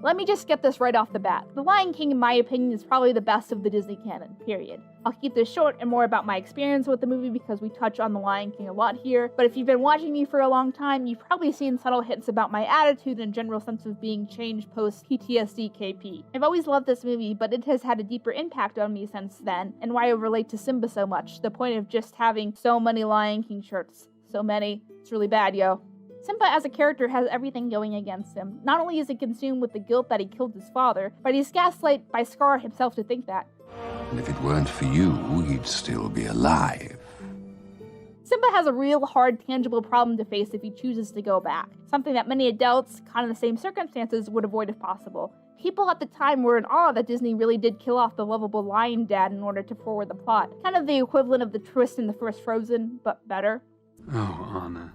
Let me just get this right off the bat. The Lion King, in my opinion, is probably the best of the Disney canon, period. I'll keep this short and more about my experience with the movie because we touch on The Lion King a lot here, but if you've been watching me for a long time, you've probably seen subtle hints about my attitude and general sense of being changed post-PTSD KP. I've always loved this movie, but it has had a deeper impact on me since then, and why I relate to Simba so much, the point of just having so many Lion King shirts. So many. It's really bad, yo. Simba as a character has everything going against him. Not only is he consumed with the guilt that he killed his father, but he's gaslit by Scar himself to think that. And if it weren't for you, he'd still be alive. Simba has a real, hard, tangible problem to face if he chooses to go back. Something that many adults, kind of the same circumstances, would avoid if possible. People at the time were in awe that Disney really did kill off the lovable lion dad in order to forward the plot. Kind of the equivalent of the twist in the first Frozen, but better. Oh, Anna.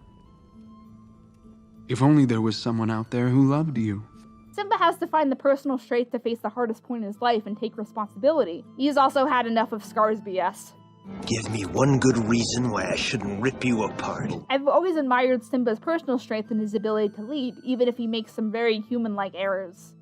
If only there was someone out there who loved you. Simba has to find the personal strength to face the hardest point in his life and take responsibility. He's also had enough of Scar's BS. Give me one good reason why I shouldn't rip you apart. I've always admired Simba's personal strength and his ability to lead, even if he makes some very human-like errors.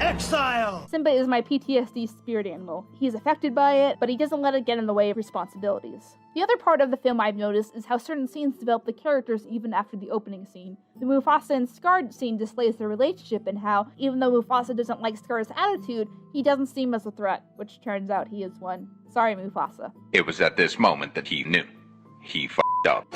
Exile! Simba is my PTSD spirit animal. He's affected by it, but he doesn't let it get in the way of responsibilities. The other part of the film I've noticed is how certain scenes develop the characters even after the opening scene. The Mufasa and Scar scene displays their relationship and how, even though Mufasa doesn't like Scar's attitude, he doesn't seem as a threat, which turns out he is one. Sorry, Mufasa. It was at this moment that he knew. He f***ed up.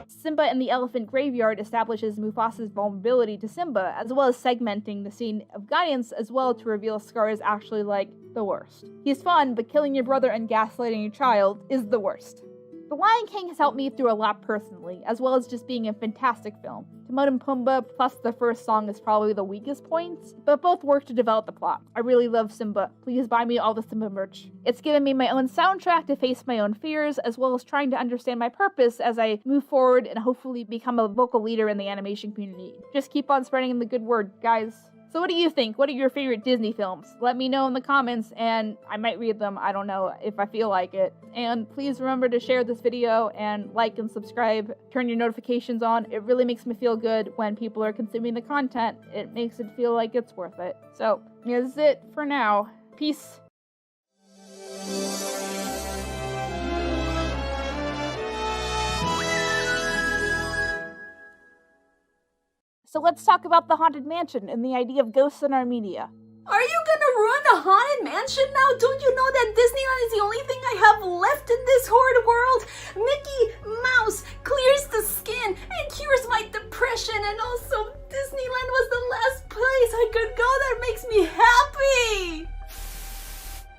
Simba in the Elephant Graveyard establishes Mufasa's vulnerability to Simba, as well as segmenting the scene of guidance, as well to reveal Scar is actually, like, the worst. He's fun, but killing your brother and gaslighting your child is the worst. The Lion King has helped me through a lot personally, as well as just being a fantastic film. Timon and Pumbaa plus the first song is probably the weakest points, but both work to develop the plot. I really love Simba. Please buy me all the Simba merch. It's given me my own soundtrack to face my own fears, as well as trying to understand my purpose as I move forward and hopefully become a vocal leader in the animation community. Just keep on spreading the good word, guys. So what do you think? What are your favorite Disney films? Let me know in the comments and I might read them. I don't know if I feel like it. And please remember to share this video and like and subscribe. Turn your notifications on. It really makes me feel good when people are consuming the content. It makes it feel like it's worth it. So, this is it for now. Peace. So let's talk about the Haunted Mansion and the idea of ghosts in our media. Are you gonna ruin the Haunted Mansion now? Don't you know that Disneyland is the only thing I have left in this horrid world? Mickey Mouse clears the skin and cures my depression, and also Disneyland was the last place I could go that makes me happy!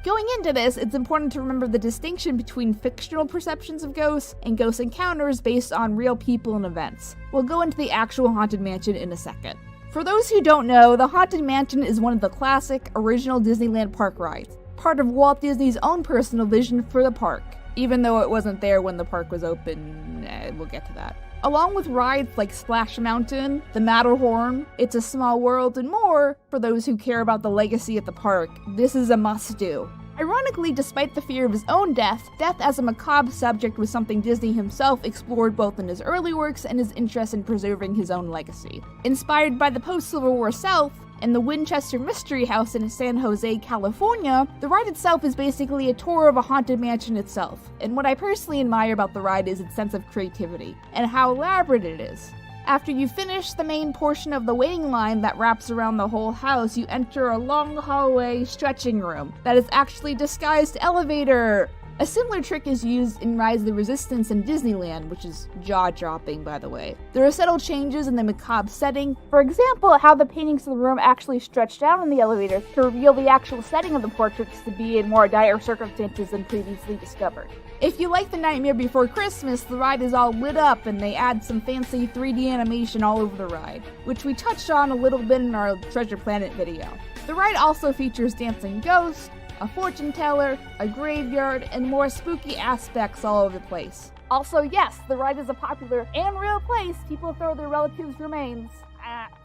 Going into this, it's important to remember the distinction between fictional perceptions of ghosts and ghost encounters based on real people and events. We'll go into the actual Haunted Mansion in a second. For those who don't know, the Haunted Mansion is one of the classic, original Disneyland park rides, part of Walt Disney's own personal vision for the park, even though it wasn't there when the park was open. We'll get to that. Along with rides like Splash Mountain, the Matterhorn, It's a Small World, and more, for those who care about the legacy at the park, this is a must-do. Ironically, despite the fear of his own death, death as a macabre subject was something Disney himself explored both in his early works and his interest in preserving his own legacy. Inspired by the post-Civil War South, and the Winchester Mystery House in San Jose, California, the ride itself is basically a tour of a haunted mansion itself, and what I personally admire about the ride is its sense of creativity, and how elaborate it is. After you finish the main portion of the waiting line that wraps around the whole house, you enter a long hallway stretching room that is actually disguised elevator. A similar trick is used in Rise of the Resistance in Disneyland, which is jaw-dropping, by the way. There are subtle changes in the macabre setting. For example, how the paintings of the room actually stretch down in the elevator to reveal the actual setting of the portraits to be in more dire circumstances than previously discovered. If you like The Nightmare Before Christmas, the ride is all lit up and they add some fancy 3D animation all over the ride, which we touched on a little bit in our Treasure Planet video. The ride also features dancing ghosts, a fortune teller, a graveyard, and more spooky aspects all over the place. Also, yes, the ride is a popular and real place people throw their relatives' remains.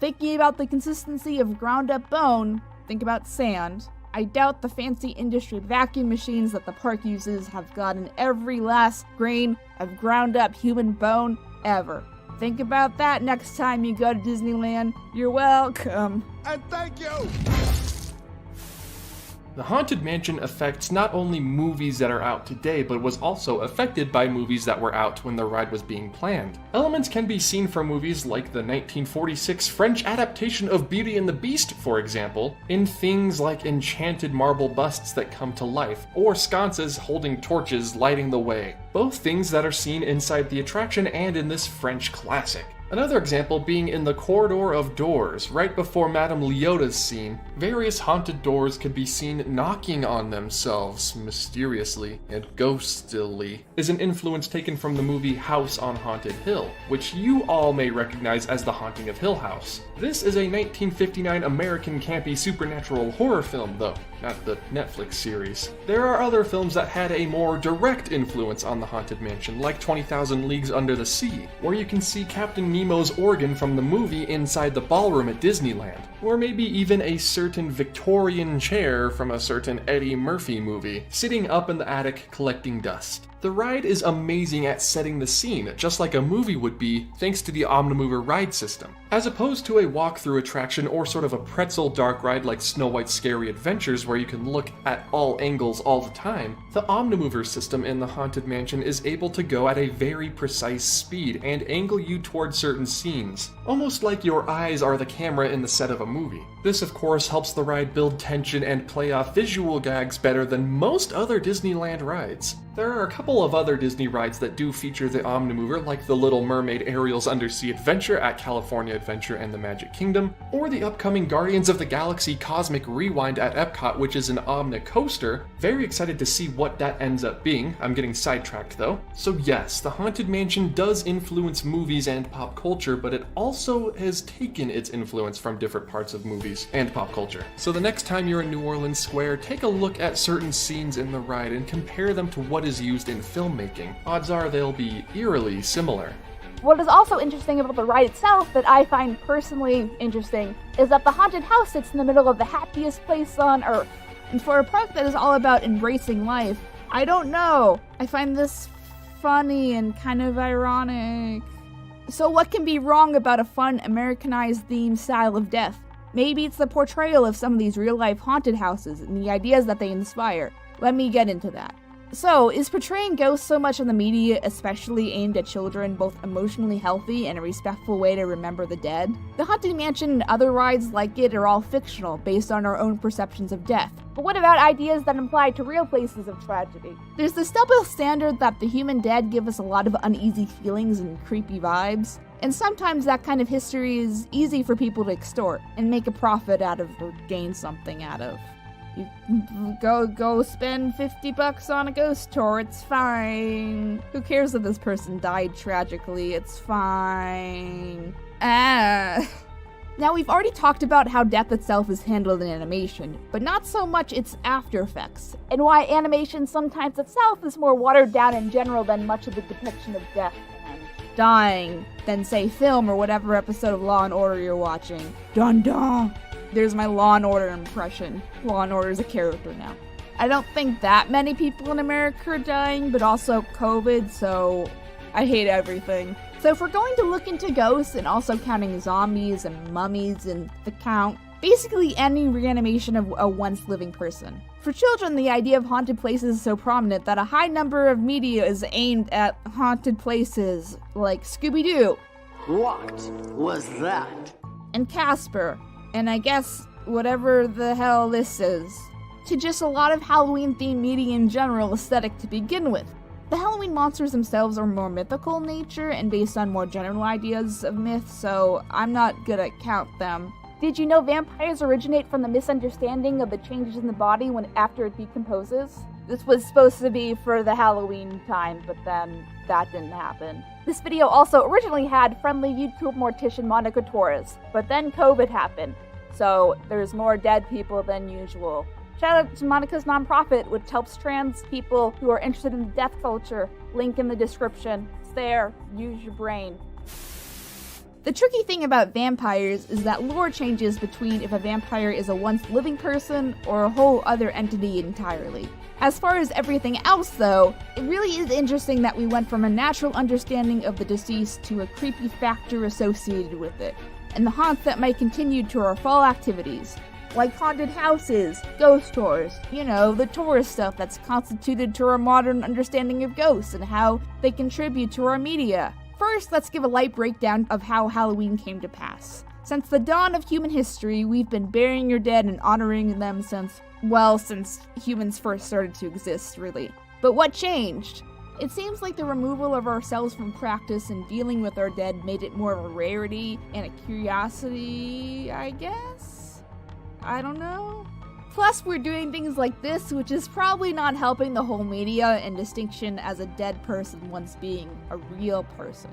Thinking about the consistency of ground-up bone, think about sand. I doubt the fancy industry vacuum machines that the park uses have gotten every last grain of ground-up human bone ever. Think about that next time you go to Disneyland. You're welcome. And thank you! The Haunted Mansion affects not only movies that are out today, but was also affected by movies that were out when the ride was being planned. Elements can be seen from movies like the 1946 French adaptation of Beauty and the Beast, for example, in things like enchanted marble busts that come to life, or sconces holding torches lighting the way, both things that are seen inside the attraction and in this French classic. Another example being in the Corridor of Doors, right before Madame Leota's scene, various haunted doors could be seen knocking on themselves mysteriously and ghostily, is an influence taken from the movie House on Haunted Hill, which you all may recognize as The Haunting of Hill House. This is a 1959 American campy supernatural horror film though, not the Netflix series. There are other films that had a more direct influence on the Haunted Mansion, like 20,000 Leagues Under the Sea, where you can see Captain Nemo's organ from the movie inside the ballroom at Disneyland, or maybe even a certain Victorian chair from a certain Eddie Murphy movie, sitting up in the attic collecting dust. The ride is amazing at setting the scene, just like a movie would be, thanks to the Omnimover ride system. As opposed to a walk-through attraction or sort of a pretzel dark ride like Snow White's Scary Adventures where you can look at all angles all the time, the Omnimover system in the Haunted Mansion is able to go at a very precise speed and angle you towards certain scenes, almost like your eyes are the camera in the set of a movie. This of course helps the ride build tension and play off visual gags better than most other Disneyland rides. There are a couple of other Disney rides that do feature the Omnimover, like the Little Mermaid Ariel's Undersea Adventure at California Adventure and the Magic Kingdom, or the upcoming Guardians of the Galaxy Cosmic Rewind at Epcot, which is an Omnicoaster. Very excited to see what that ends up being. I'm getting sidetracked though. So yes, the Haunted Mansion does influence movies and pop culture, but it also has taken its influence from different parts of movies and pop culture. So the next time you're in New Orleans Square, take a look at certain scenes in the ride and compare them to what is used in filmmaking. Odds are they'll be eerily similar. What is also interesting about the ride itself that I find personally interesting is that the haunted house sits in the middle of the happiest place on Earth. And for a park that is all about embracing life, I don't know. I find this funny and kind of ironic. So what can be wrong about a fun, Americanized themed style of death? Maybe it's the portrayal of some of these real-life haunted houses and the ideas that they inspire. Let me get into that. So, is portraying ghosts so much in the media, especially aimed at children, both emotionally healthy and a respectful way to remember the dead? The Haunted Mansion and other rides like it are all fictional, based on our own perceptions of death. But what about ideas that apply to real places of tragedy? There's this double standard that the human dead give us a lot of uneasy feelings and creepy vibes. And sometimes that kind of history is easy for people to extort and make a profit out of or gain something out of. You go spend $50 on a ghost tour, it's fine. Who cares if this person died tragically? It's fine. Now we've already talked about how death itself is handled in animation, but not so much its after effects, and why animation sometimes itself is more watered down in general than much of the depiction of death and dying than, say, film or whatever episode of Law & Order you're watching. Dun dun! There's my Law & Order impression. Law & Order is a character now. I don't think that many people in America are dying, but also COVID, so I hate everything. So if we're going to look into ghosts and also counting zombies and mummies and the count, basically any reanimation of a once living person. For children, the idea of haunted places is so prominent that a high number of media is aimed at haunted places, like Scooby-Doo. What was that? And Casper. And I guess whatever the hell this is, to just a lot of Halloween-themed media in general aesthetic to begin with. The Halloween monsters themselves are more mythical in nature and based on more general ideas of myth, so I'm not gonna count them. Did you know vampires originate from the misunderstanding of the changes in the body after it decomposes? This was supposed to be for the Halloween time, but then that didn't happen. This video also originally had friendly YouTube mortician Monica Torres, but then COVID happened, so there's more dead people than usual. Shout out to Monica's nonprofit, which helps trans people who are interested in death culture. Link in the description. It's there. Use your brain. The tricky thing about vampires is that lore changes between if a vampire is a once living person or a whole other entity entirely. As far as everything else though, it really is interesting that we went from a natural understanding of the deceased to a creepy factor associated with it, and the haunts that might continue to our fall activities. Like haunted houses, ghost tours, the tourist stuff that's constituted to our modern understanding of ghosts and how they contribute to our media. First, let's give a light breakdown of how Halloween came to pass. Since the dawn of human history, we've been burying your dead and honoring them since humans first started to exist, really. But what changed? It seems like the removal of ourselves from practice and dealing with our dead made it more of a rarity and a curiosity, I guess? I don't know. Plus, we're doing things like this, which is probably not helping the whole media and distinction as a dead person once being a real person.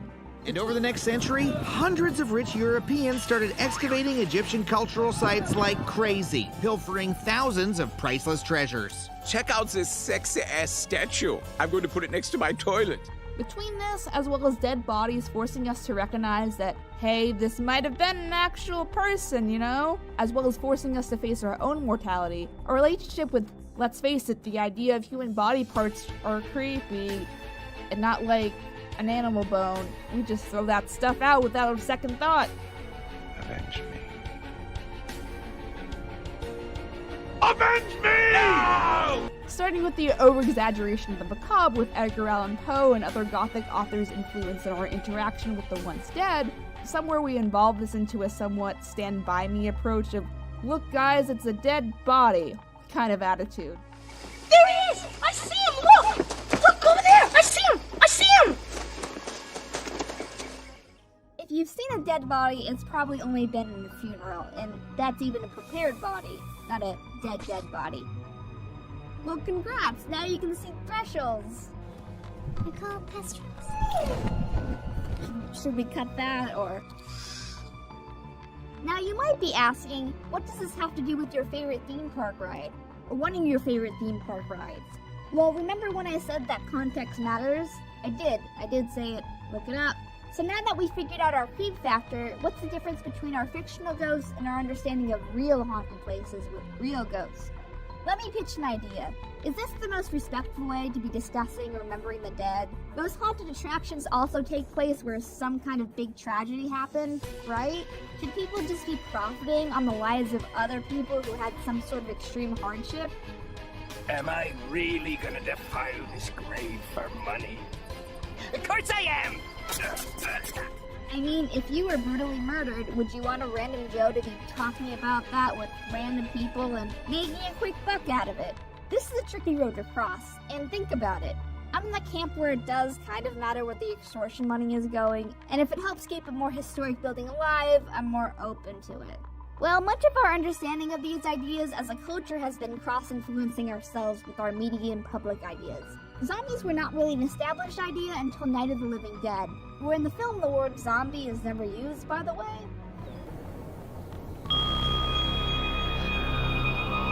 And over the next century, hundreds of rich Europeans started excavating Egyptian cultural sites like crazy, pilfering thousands of priceless treasures. Check out this sexy-ass statue. I'm going to put it next to my toilet. Between this, as well as dead bodies forcing us to recognize that, hey, this might have been an actual person, as well as forcing us to face our own mortality, our relationship with, let's face it, the idea of human body parts are creepy, and not like an animal bone. We just throw that stuff out without a second thought. Avenge me. Avenge me! No! Starting with the over-exaggeration of the macabre with Edgar Allan Poe and other Gothic authors' influence in our interaction with the once dead, somewhere we evolve this into a somewhat stand-by-me approach of, look guys, it's a dead body kind of attitude. There he is! I see him! Look! Look over there! I see him! I see him! If you've seen a dead body, it's probably only been in a funeral, and that's even a prepared body, not a dead body. Well, congrats! Now you can see thresholds. They're called pestrels. Should we cut that, or... Now you might be asking, what does this have to do with your favorite theme park ride? Or one of your favorite theme park rides? Well, remember when I said that context matters? I did say it. Look it up. So now that we figured out our creep factor, what's the difference between our fictional ghosts and our understanding of real haunted places with real ghosts? Let me pitch an idea. Is this the most respectful way to be discussing or remembering the dead? Those haunted attractions also take place where some kind of big tragedy happened, right? Should people just be profiting on the lives of other people who had some sort of extreme hardship? Am I really gonna defile this grave for money? Of course I am! I mean, if you were brutally murdered, would you want a random Joe to be talking about that with random people and making a quick buck out of it? This is a tricky road to cross, and think about it. I'm in the camp where it does kind of matter where the extortion money is going, and if it helps keep a more historic building alive, I'm more open to it. Well, much of our understanding of these ideas as a culture has been cross-influencing ourselves with our media and public ideas. Zombies were not really an established idea until Night of the Living Dead, where in the film the word zombie is never used, by the way.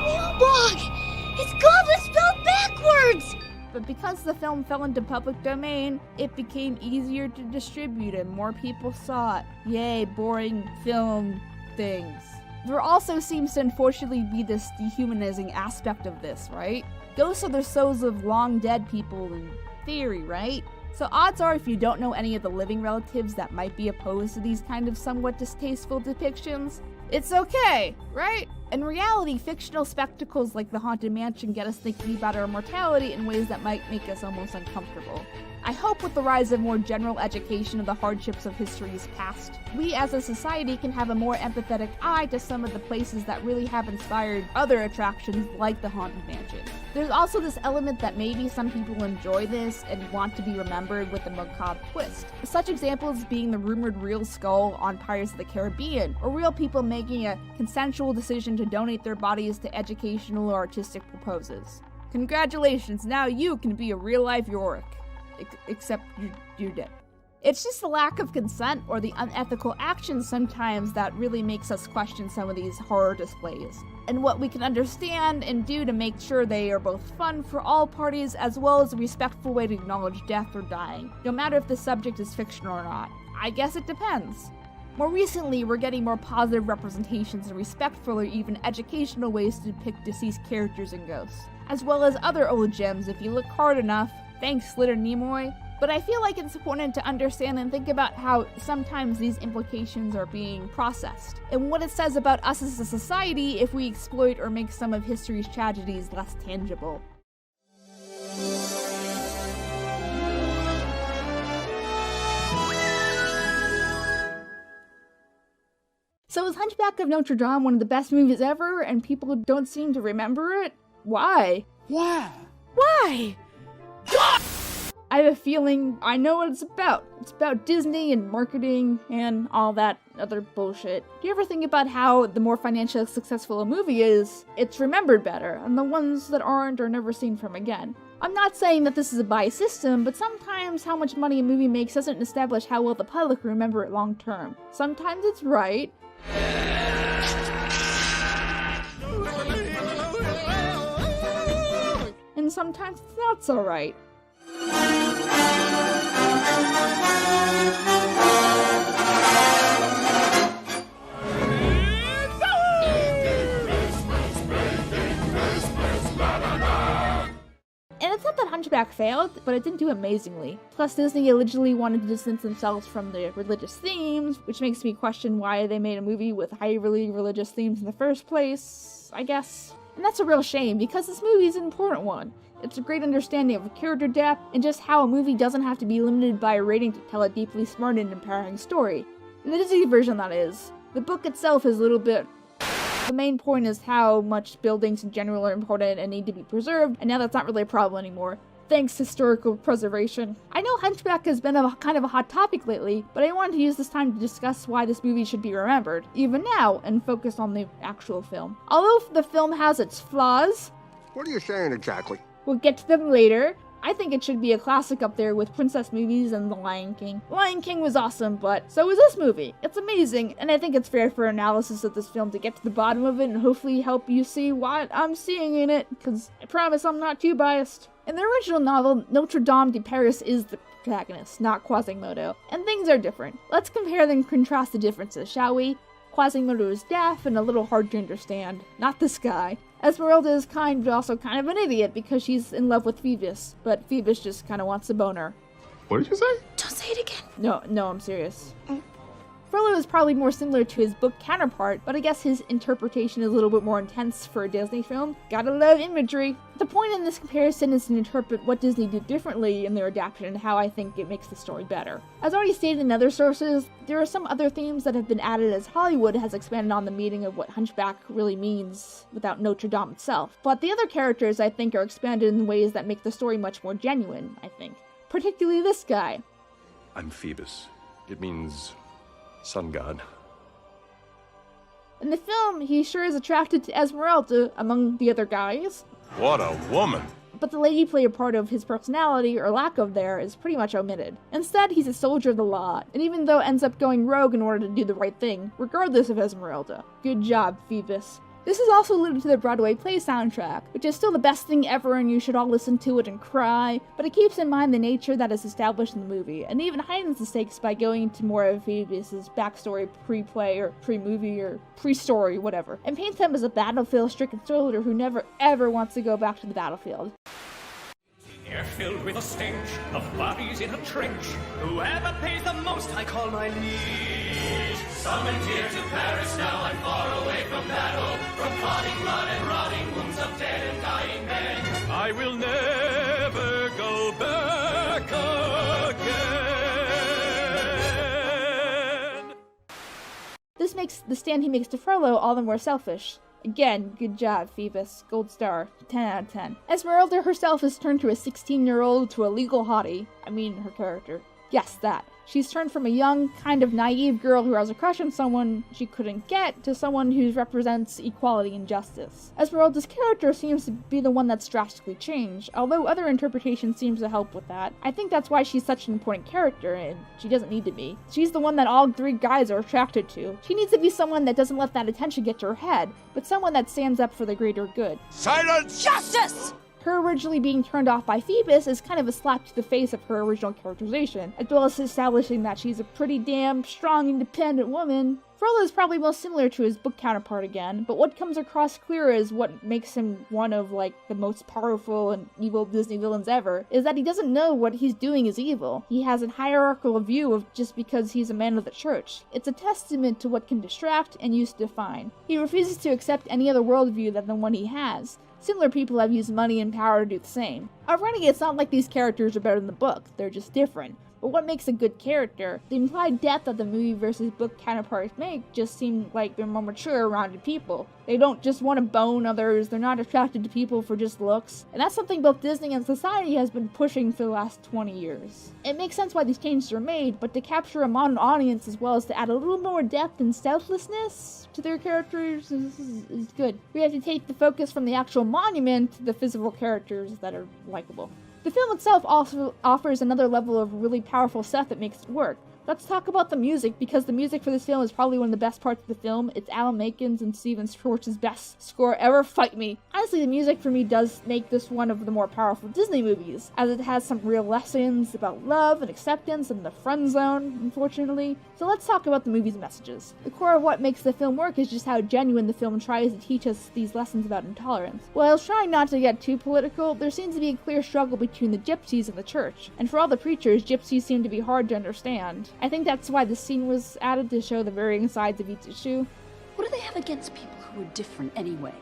Neilbog! It's Goblin spelled backwards! But because the film fell into public domain, it became easier to distribute and more people saw it. Yay, boring film things. There also seems to unfortunately be this dehumanizing aspect of this, right? Ghosts are the souls of long dead people in theory, right? So odds are if you don't know any of the living relatives that might be opposed to these kind of somewhat distasteful depictions, it's okay, right? In reality, fictional spectacles like the Haunted Mansion get us thinking about our mortality in ways that might make us almost uncomfortable. I hope with the rise of more general education of the hardships of history's past, we as a society can have a more empathetic eye to some of the places that really have inspired other attractions like the Haunted Mansion. There's also this element that maybe some people enjoy this and want to be remembered with a macabre twist. Such examples being the rumored real skull on Pirates of the Caribbean, or real people making a consensual decision to donate their bodies to educational or artistic purposes. Congratulations, now you can be a real-life Yorick. Except you did. It's just the lack of consent or the unethical actions sometimes that really makes us question some of these horror displays, and what we can understand and do to make sure they are both fun for all parties as well as a respectful way to acknowledge death or dying, no matter if the subject is fiction or not. I guess it depends. More recently, we're getting more positive representations and respectful or even educational ways to depict deceased characters and ghosts, as well as other old gems if you look hard enough. Thanks, Little Nimoy. But I feel like it's important to understand and think about how sometimes these implications are being processed, and what it says about us as a society if we exploit or make some of history's tragedies less tangible. So is Hunchback of Notre Dame one of the best movies ever, and people don't seem to remember it? Why? Why? Why? I have a feeling I know what it's about. It's about Disney and marketing and all that other bullshit. Do you ever think about how the more financially successful a movie is, it's remembered better, and the ones that aren't are never seen from again? I'm not saying that this is a biased system, but sometimes how much money a movie makes doesn't establish how well the public remember it long term. Sometimes it's right. And sometimes it's not so right. And it's not that Hunchback failed, but it didn't do amazingly. Plus, Disney allegedly wanted to distance themselves from the religious themes, which makes me question why they made a movie with highly religious themes in the first place, I guess. And that's a real shame, because this movie is an important one. It's a great understanding of character depth, and just how a movie doesn't have to be limited by a rating to tell a deeply smart and empowering story. In the Disney version, that is. The book itself is a little bit... The main point is how much buildings in general are important and need to be preserved, and now that's not really a problem anymore, thanks to historical preservation. I know Hunchback has been kind of a hot topic lately, but I wanted to use this time to discuss why this movie should be remembered, even now, and focus on the actual film. Although the film has its flaws... What are you saying exactly? We'll get to them later. I think it should be a classic up there with princess movies and The Lion King. Lion King was awesome, but so is this movie. It's amazing, and I think it's fair for analysis of this film to get to the bottom of it and hopefully help you see what I'm seeing in it, because I promise I'm not too biased. In the original novel, Notre Dame de Paris is the protagonist, not Quasimodo, and things are different. Let's compare and contrast the differences, shall we? Quasimodo is deaf and a little hard to understand, not this guy. Esmeralda is kind but also kind of an idiot because she's in love with Phoebus, but Phoebus just kind of wants a boner. What did you say? Don't say it again. No, I'm serious. Frollo is probably more similar to his book counterpart, but I guess his interpretation is a little bit more intense for a Disney film. Gotta love imagery. The point in this comparison is to interpret what Disney did differently in their adaptation and how I think it makes the story better. As already stated in other sources, there are some other themes that have been added as Hollywood has expanded on the meaning of what Hunchback really means without Notre Dame itself. But the other characters, I think, are expanded in ways that make the story much more genuine, I think. Particularly this guy. I'm Phoebus. It means sun god. In the film, he sure is attracted to Esmeralda among the other guys. What a woman! But the lady play a part of his personality, or lack of there, is pretty much omitted. Instead, he's a soldier of the law, and even though ends up going rogue in order to do the right thing, regardless of Esmeralda. Good job, Phoebus. This is also alluded to the Broadway play soundtrack, which is still the best thing ever and you should all listen to it and cry, but it keeps in mind the nature that is established in the movie, and even heightens the stakes by going into more of Phoebus' backstory pre-play or pre-movie or pre-story, whatever, and paints him as a battlefield-stricken soldier who never ever wants to go back to the battlefield. Air filled with a stench of bodies in a trench. Whoever pays the most, I call my liege. Summoned here to Paris, now I'm far away from battle, from clotting blood and rotting wounds of dead and dying men. I will never go back again. This makes the stand he makes to Frollo all the more selfish. Again, good job, Phoebus. Gold star. 10 out of 10. Esmeralda herself has turned to a 16-year-old to a legal hottie. I mean, her character. Yes, that. She's turned from a young, kind of naive girl who has a crush on someone she couldn't get to someone who represents equality and justice. Esmeralda's character seems to be the one that's drastically changed, although other interpretation seems to help with that. I think that's why she's such an important character, and she doesn't need to be. She's the one that all three guys are attracted to. She needs to be someone that doesn't let that attention get to her head, but someone that stands up for the greater good. Silence! Justice! Her originally being turned off by Phoebus is kind of a slap to the face of her original characterization, as well as establishing that she's a pretty damn strong, independent woman. Frollo is probably most similar to his book counterpart again, but what comes across clear is what makes him one of, the most powerful and evil Disney villains ever, is that he doesn't know what he's doing is evil. He has a hierarchical view of just because he's a man of the church. It's a testament to what can distract and use to define. He refuses to accept any other worldview than the one he has. Similar people have used money and power to do the same. Already, it's not like these characters are better than the book, they're just different. But what makes a good character? The implied depth that the movie versus book counterparts make just seem like they're more mature, rounded people. They don't just want to bone others, they're not attracted to people for just looks. And that's something both Disney and society has been pushing for the last 20 years. It makes sense why these changes are made, but to capture a modern audience as well as to add a little more depth and selflessness to their characters is good. We have to take the focus from the actual monument to the physical characters that are likable. The film itself also offers another level of really powerful stuff that makes it work. Let's talk about the music, because the music for this film is probably one of the best parts of the film. It's Alan Menken's and Steven Schwartz's best score ever. Fight me. Honestly, the music for me does make this one of the more powerful Disney movies, as it has some real lessons about love and acceptance and the friend zone, unfortunately. So let's talk about the movie's messages. The core of what makes the film work is just how genuine the film tries to teach us these lessons about intolerance. While trying not to get too political, there seems to be a clear struggle between the gypsies and the church. And for all the preachers, gypsies seem to be hard to understand. I think that's why the scene was added, to show the varying sides of each issue. What do they have against people who are different anyway?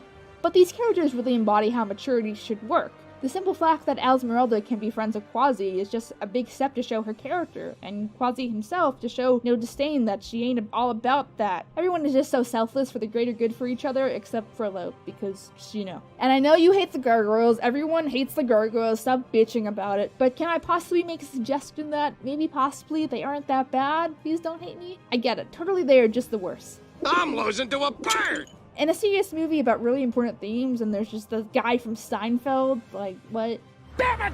But these characters really embody how maturity should work. The simple fact that Esmeralda can be friends with Quasi is just a big step to show her character, and Quasi himself to show no disdain that she ain't all about that. Everyone is just so selfless for the greater good for each other, except Frollo, because, And I know you hate the gargoyles, everyone hates the gargoyles, stop bitching about it, but can I possibly make a suggestion that maybe possibly they aren't that bad? Please don't hate me. I get it, totally they are just the worst. I'm losing to a bird! In a serious movie about really important themes, and there's just the guy from Steinfeld, what? Damn it!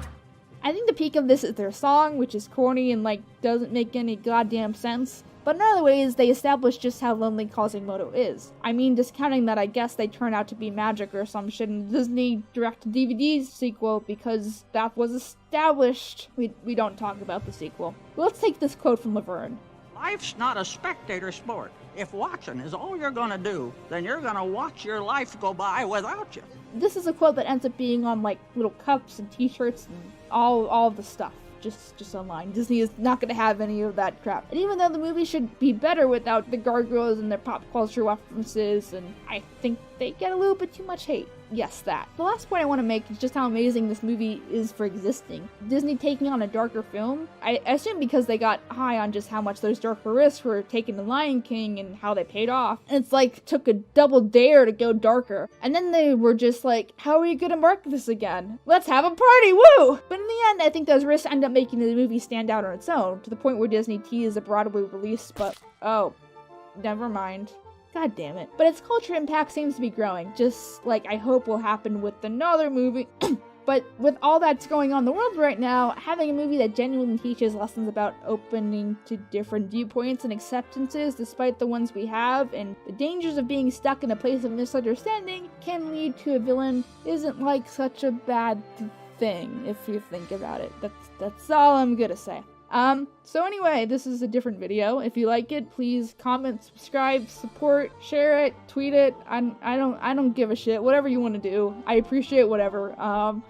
I think the peak of this is their song, which is corny and, doesn't make any goddamn sense. But in other ways, they establish just how lonely Quasimodo is. I mean, discounting that I guess they turn out to be magic or some shit in the Disney direct-to-DVD sequel because that was established. We don't talk about the sequel. But let's take this quote from Laverne. Life's not a spectator sport. If watching is all you're gonna do, then you're gonna watch your life go by without you. This is a quote that ends up being on like little cups and t-shirts and all of the stuff. Just online. Disney is not going to have any of that crap. And even though the movie should be better without the gargoyles and their pop culture references, and I think they get a little bit too much hate. Yes, that. The last point I want to make is just how amazing this movie is for existing. Disney taking on a darker film, I assume because they got high on just how much those darker risks were taking in Lion King and how they paid off. And it's like, took a double dare to go darker. And then they were just like, how are we gonna market this again? Let's have a party, woo! But in the end, I think those risks end up making the movie stand out on its own, to the point where Disney teased a Broadway release, but oh, never mind. God damn it. But its culture impact seems to be growing, just like I hope will happen with another movie. But with all that's going on in the world right now, having a movie that genuinely teaches lessons about opening to different viewpoints and acceptances despite the ones we have, and the dangers of being stuck in a place of misunderstanding can lead to a villain isn't like such a bad thing, if you think about it. That's all I'm gonna say. So anyway, this is a different video. If you like it, please comment, subscribe, support, share it, tweet it. I don't give a shit. Whatever you want to do. I appreciate whatever.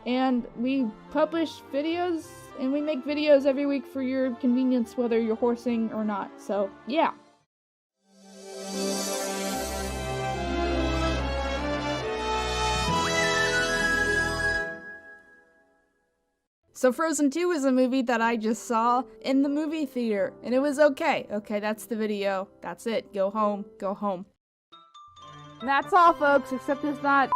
And we publish videos and we make videos every week for your convenience, whether you're horsing or not. So, yeah. So Frozen 2 is a movie that I just saw in the movie theater, and it was okay. Okay, that's the video. That's it. Go home. Go home. And that's all, folks, except it's not.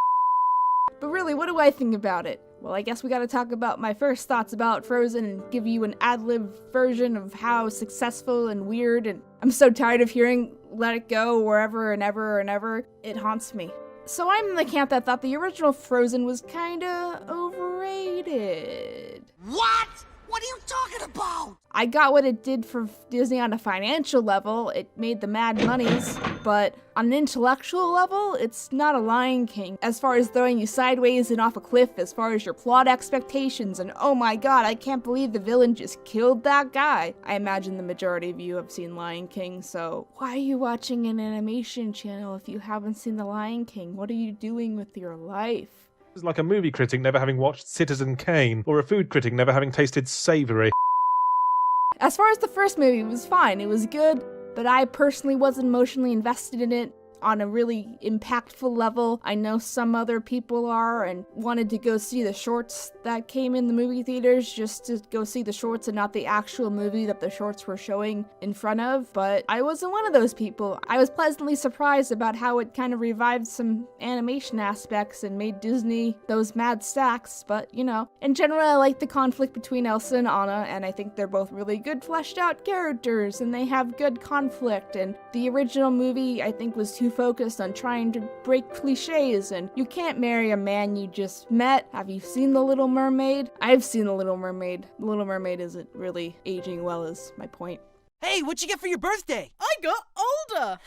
But really, what do I think about it? Well, I guess we gotta talk about my first thoughts about Frozen and give you an ad-lib version of how successful and weird, and I'm so tired of hearing Let It Go wherever and ever and ever. It haunts me. So I'm in the camp that thought the original Frozen was kinda overrated. What? What are you talking about? I got what it did for Disney on a financial level. It made the mad monies, but on an intellectual level, it's not a Lion King. As far as throwing you sideways and off a cliff, as far as your plot expectations, and oh my god, I can't believe the villain just killed that guy. I imagine the majority of you have seen Lion King, so why are you watching an animation channel if you haven't seen The Lion King? What are you doing with your life? It's like a movie critic never having watched Citizen Kane, or a food critic never having tasted savoury. As far as the first movie, it was fine. It was good, but I personally wasn't emotionally invested in it on a really impactful level. I know some other people are and wanted to go see the shorts that came in the movie theaters just to go see the shorts and not the actual movie that the shorts were showing in front of, but I wasn't one of those people. I was pleasantly surprised about how it kind of revived some animation aspects and made Disney those mad stacks, but you know. In general, I like the conflict between Elsa and Anna, and I think they're both really good fleshed out characters and they have good conflict, and the original movie I think was too focused on trying to break cliches, and you can't marry a man you just met. Have you seen The Little Mermaid? I've seen The Little Mermaid. The Little Mermaid isn't really aging well is my point. Hey, what'd you get for your birthday? I got older!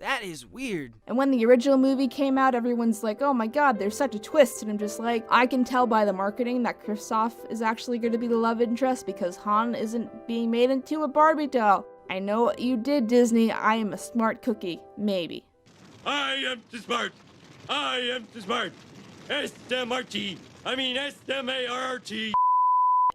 That is weird. And when the original movie came out, everyone's like, oh my god, there's such a twist, and I'm just like, I can tell by the marketing that Kristoff is actually going to be the love interest because Han isn't being made into a Barbie doll. I know what you did, Disney. I am a smart cookie. Maybe. I am too smart. I am too smart. S-M-R-T. I mean S-M-A-R-R-T.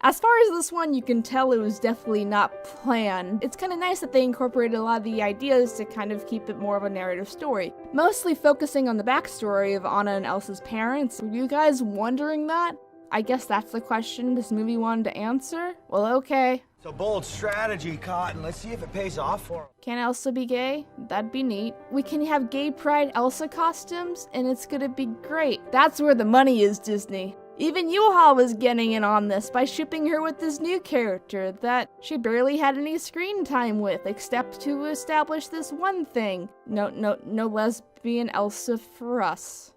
As far as this one, you can tell it was definitely not planned. It's kind of nice that they incorporated a lot of the ideas to kind of keep it more of a narrative story. Mostly focusing on the backstory of Anna and Elsa's parents. Were you guys wondering that? I guess that's the question this movie wanted to answer? Well, okay. It's a bold strategy, Cotton. Let's see if it pays off for him. Can Elsa be gay? That'd be neat. We can have gay pride Elsa costumes, and it's gonna be great. That's where the money is, Disney. Even U-Haul was getting in on this by shipping her with this new character that she barely had any screen time with, except to establish this one thing. No lesbian Elsa for us.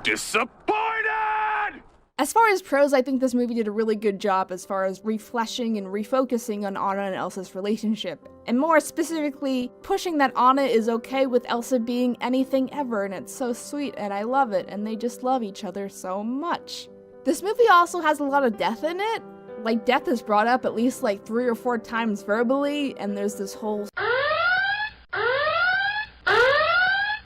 Disappointed! As far as pros, I think this movie did a really good job as far as refleshing and refocusing on Anna and Elsa's relationship. And more specifically, pushing that Anna is okay with Elsa being anything ever, and it's so sweet, and I love it, and they just love each other so much. This movie also has a lot of death in it. Like, death is brought up at least like 3 or 4 times verbally, and there's this whole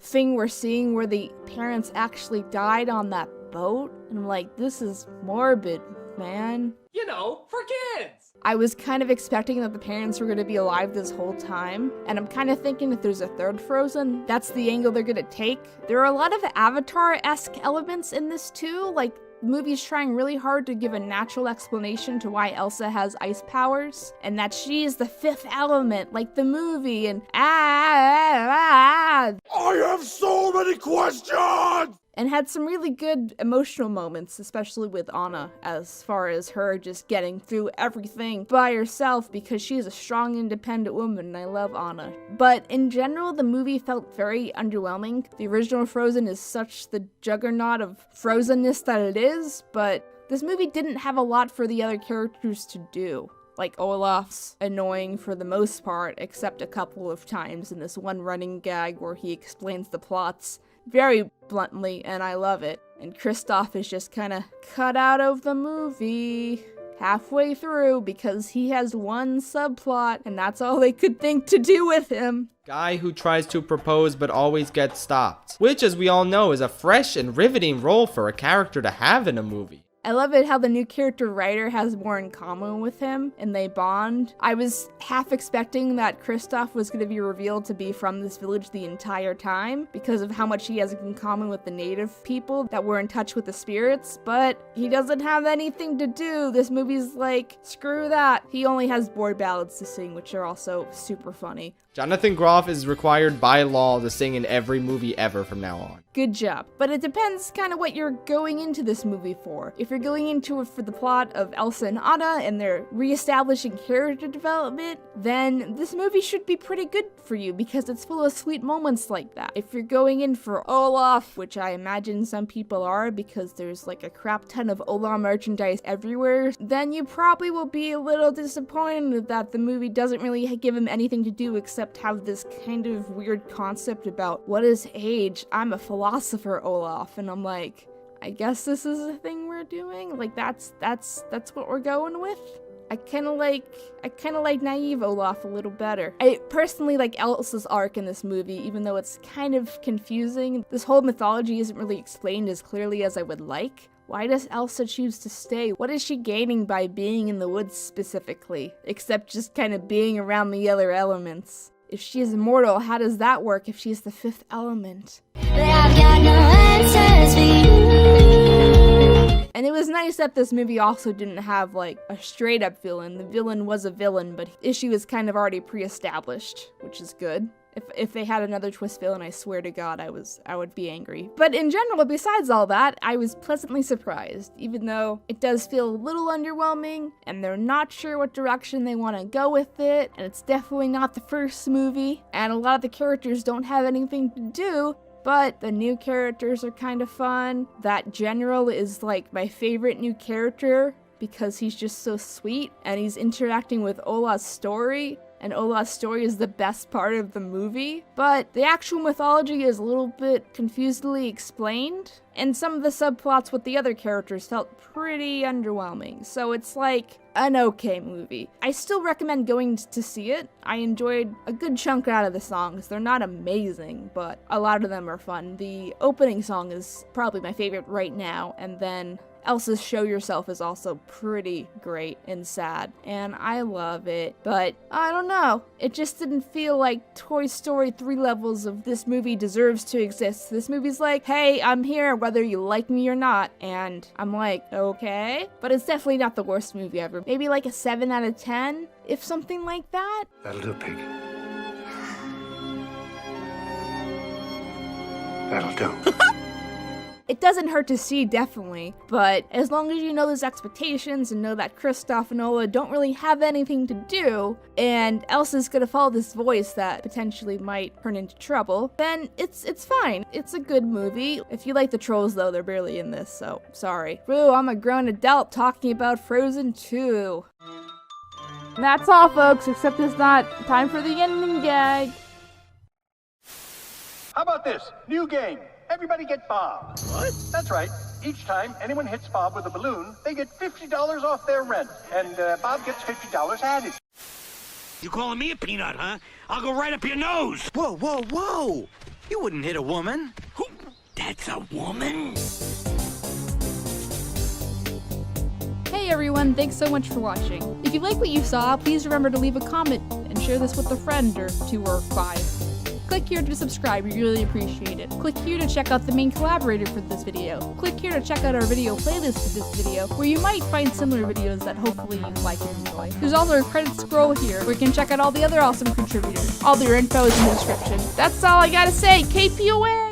thing we're seeing where the parents actually died on that boat, and I'm like, this is morbid, man. You know, for kids! I was kind of expecting that the parents were going to be alive this whole time, and I'm kind of thinking if there's a third Frozen, that's the angle they're going to take. There are a lot of Avatar-esque elements in this too, like the movie's trying really hard to give a natural explanation to why Elsa has ice powers, and that she is the 5th element, like the movie, and I have so many questions! And had some really good emotional moments, especially with Anna, as far as her just getting through everything by herself because she's a strong, independent woman, and I love Anna. But in general, the movie felt very underwhelming. The original Frozen is such the juggernaut of frozenness that it is, but this movie didn't have a lot for the other characters to do. Like, Olaf's annoying for the most part, except a couple of times in this one running gag where he explains the plots very bluntly, and I love it. And Kristoff is just kind of cut out of the movie halfway through because he has one subplot, and that's all they could think to do with him. Guy who tries to propose but always gets stopped, which, as we all know, is a fresh and riveting role for a character to have in a movie. I love it how the new character writer has more in common with him, and they bond. I was half expecting that Kristoff was going to be revealed to be from this village the entire time, because of how much he has in common with the native people that were in touch with the spirits, but he doesn't have anything to do. This movie's like, screw that. He only has boy ballads to sing, which are also super funny. Jonathan Groff is required by law to sing in every movie ever from now on. Good job. But it depends kind of what you're going into this movie for. If you're going into it for the plot of Elsa and Anna and their reestablishing character development, then this movie should be pretty good for you because it's full of sweet moments like that. If you're going in for Olaf, which I imagine some people are because there's like a crap ton of Olaf merchandise everywhere, then you probably will be a little disappointed that the movie doesn't really give him anything to do except have this kind of weird concept about what is age. I'm a philosopher, Olaf, and I'm like, I guess this is a thing we're doing. Like that's what we're going with. I kind of like naive Olaf a little better. I personally like Elsa's arc in this movie, even though it's kind of confusing. This whole mythology isn't really explained as clearly as I would like. Why does Elsa choose to stay? What is she gaining by being in the woods specifically? Except just kind of being around the other elements. If she is immortal, how does that work if she's the 5th element? And it was nice that this movie also didn't have like a straight up villain. The villain was a villain, but issue was kind of already pre-established, which is good. If they had another twist villain, I swear to God, I would be angry. But in general, besides all that, I was pleasantly surprised, even though it does feel a little underwhelming, and they're not sure what direction they want to go with it, and it's definitely not the first movie, and a lot of the characters don't have anything to do, but the new characters are kind of fun. That general is like my favorite new character, because he's just so sweet, and he's interacting with Olaf's story, and Olaf's story is the best part of the movie, but the actual mythology is a little bit confusedly explained, and some of the subplots with the other characters felt pretty underwhelming, so it's like an okay movie. I still recommend going to see it. I enjoyed a good chunk out of the songs. They're not amazing, but a lot of them are fun. The opening song is probably my favorite right now, and then Elsa's Show Yourself is also pretty great and sad, and I love it, but I don't know. It just didn't feel like Toy Story 3 levels of this movie deserves to exist. This movie's like, hey, I'm here whether you like me or not, and I'm like, okay? But it's definitely not the worst movie ever. Maybe like a 7 out of 10, if something like that. That'll do, pig. That'll do. It doesn't hurt to see, definitely, but as long as you know there's expectations and know that Kristoff and Ola don't really have anything to do, and Elsa's gonna follow this voice that potentially might turn into trouble, then it's fine. It's a good movie. If you like the trolls though, they're barely in this, so sorry. Boo, I'm a grown adult talking about Frozen 2. And that's all, folks, except it's not time for the ending gag. How about this? New game. Everybody get Bob. What? That's right. Each time anyone hits Bob with a balloon, they get $50 off their rent. And Bob gets $50 added. You calling me a peanut, huh? I'll go right up your nose. Whoa, whoa, whoa! You wouldn't hit a woman. Who? That's a woman? Hey everyone, thanks so much for watching. If you like what you saw, please remember to leave a comment and share this with a friend or 2 or 5. Click here to subscribe, we really appreciate it. Click here to check out the main collaborator for this video. Click here to check out our video playlist for this video, where you might find similar videos that hopefully you like and enjoy. There's also a credit scroll here, where you can check out all the other awesome contributors. All their info is in the description. That's all I gotta say, KP away!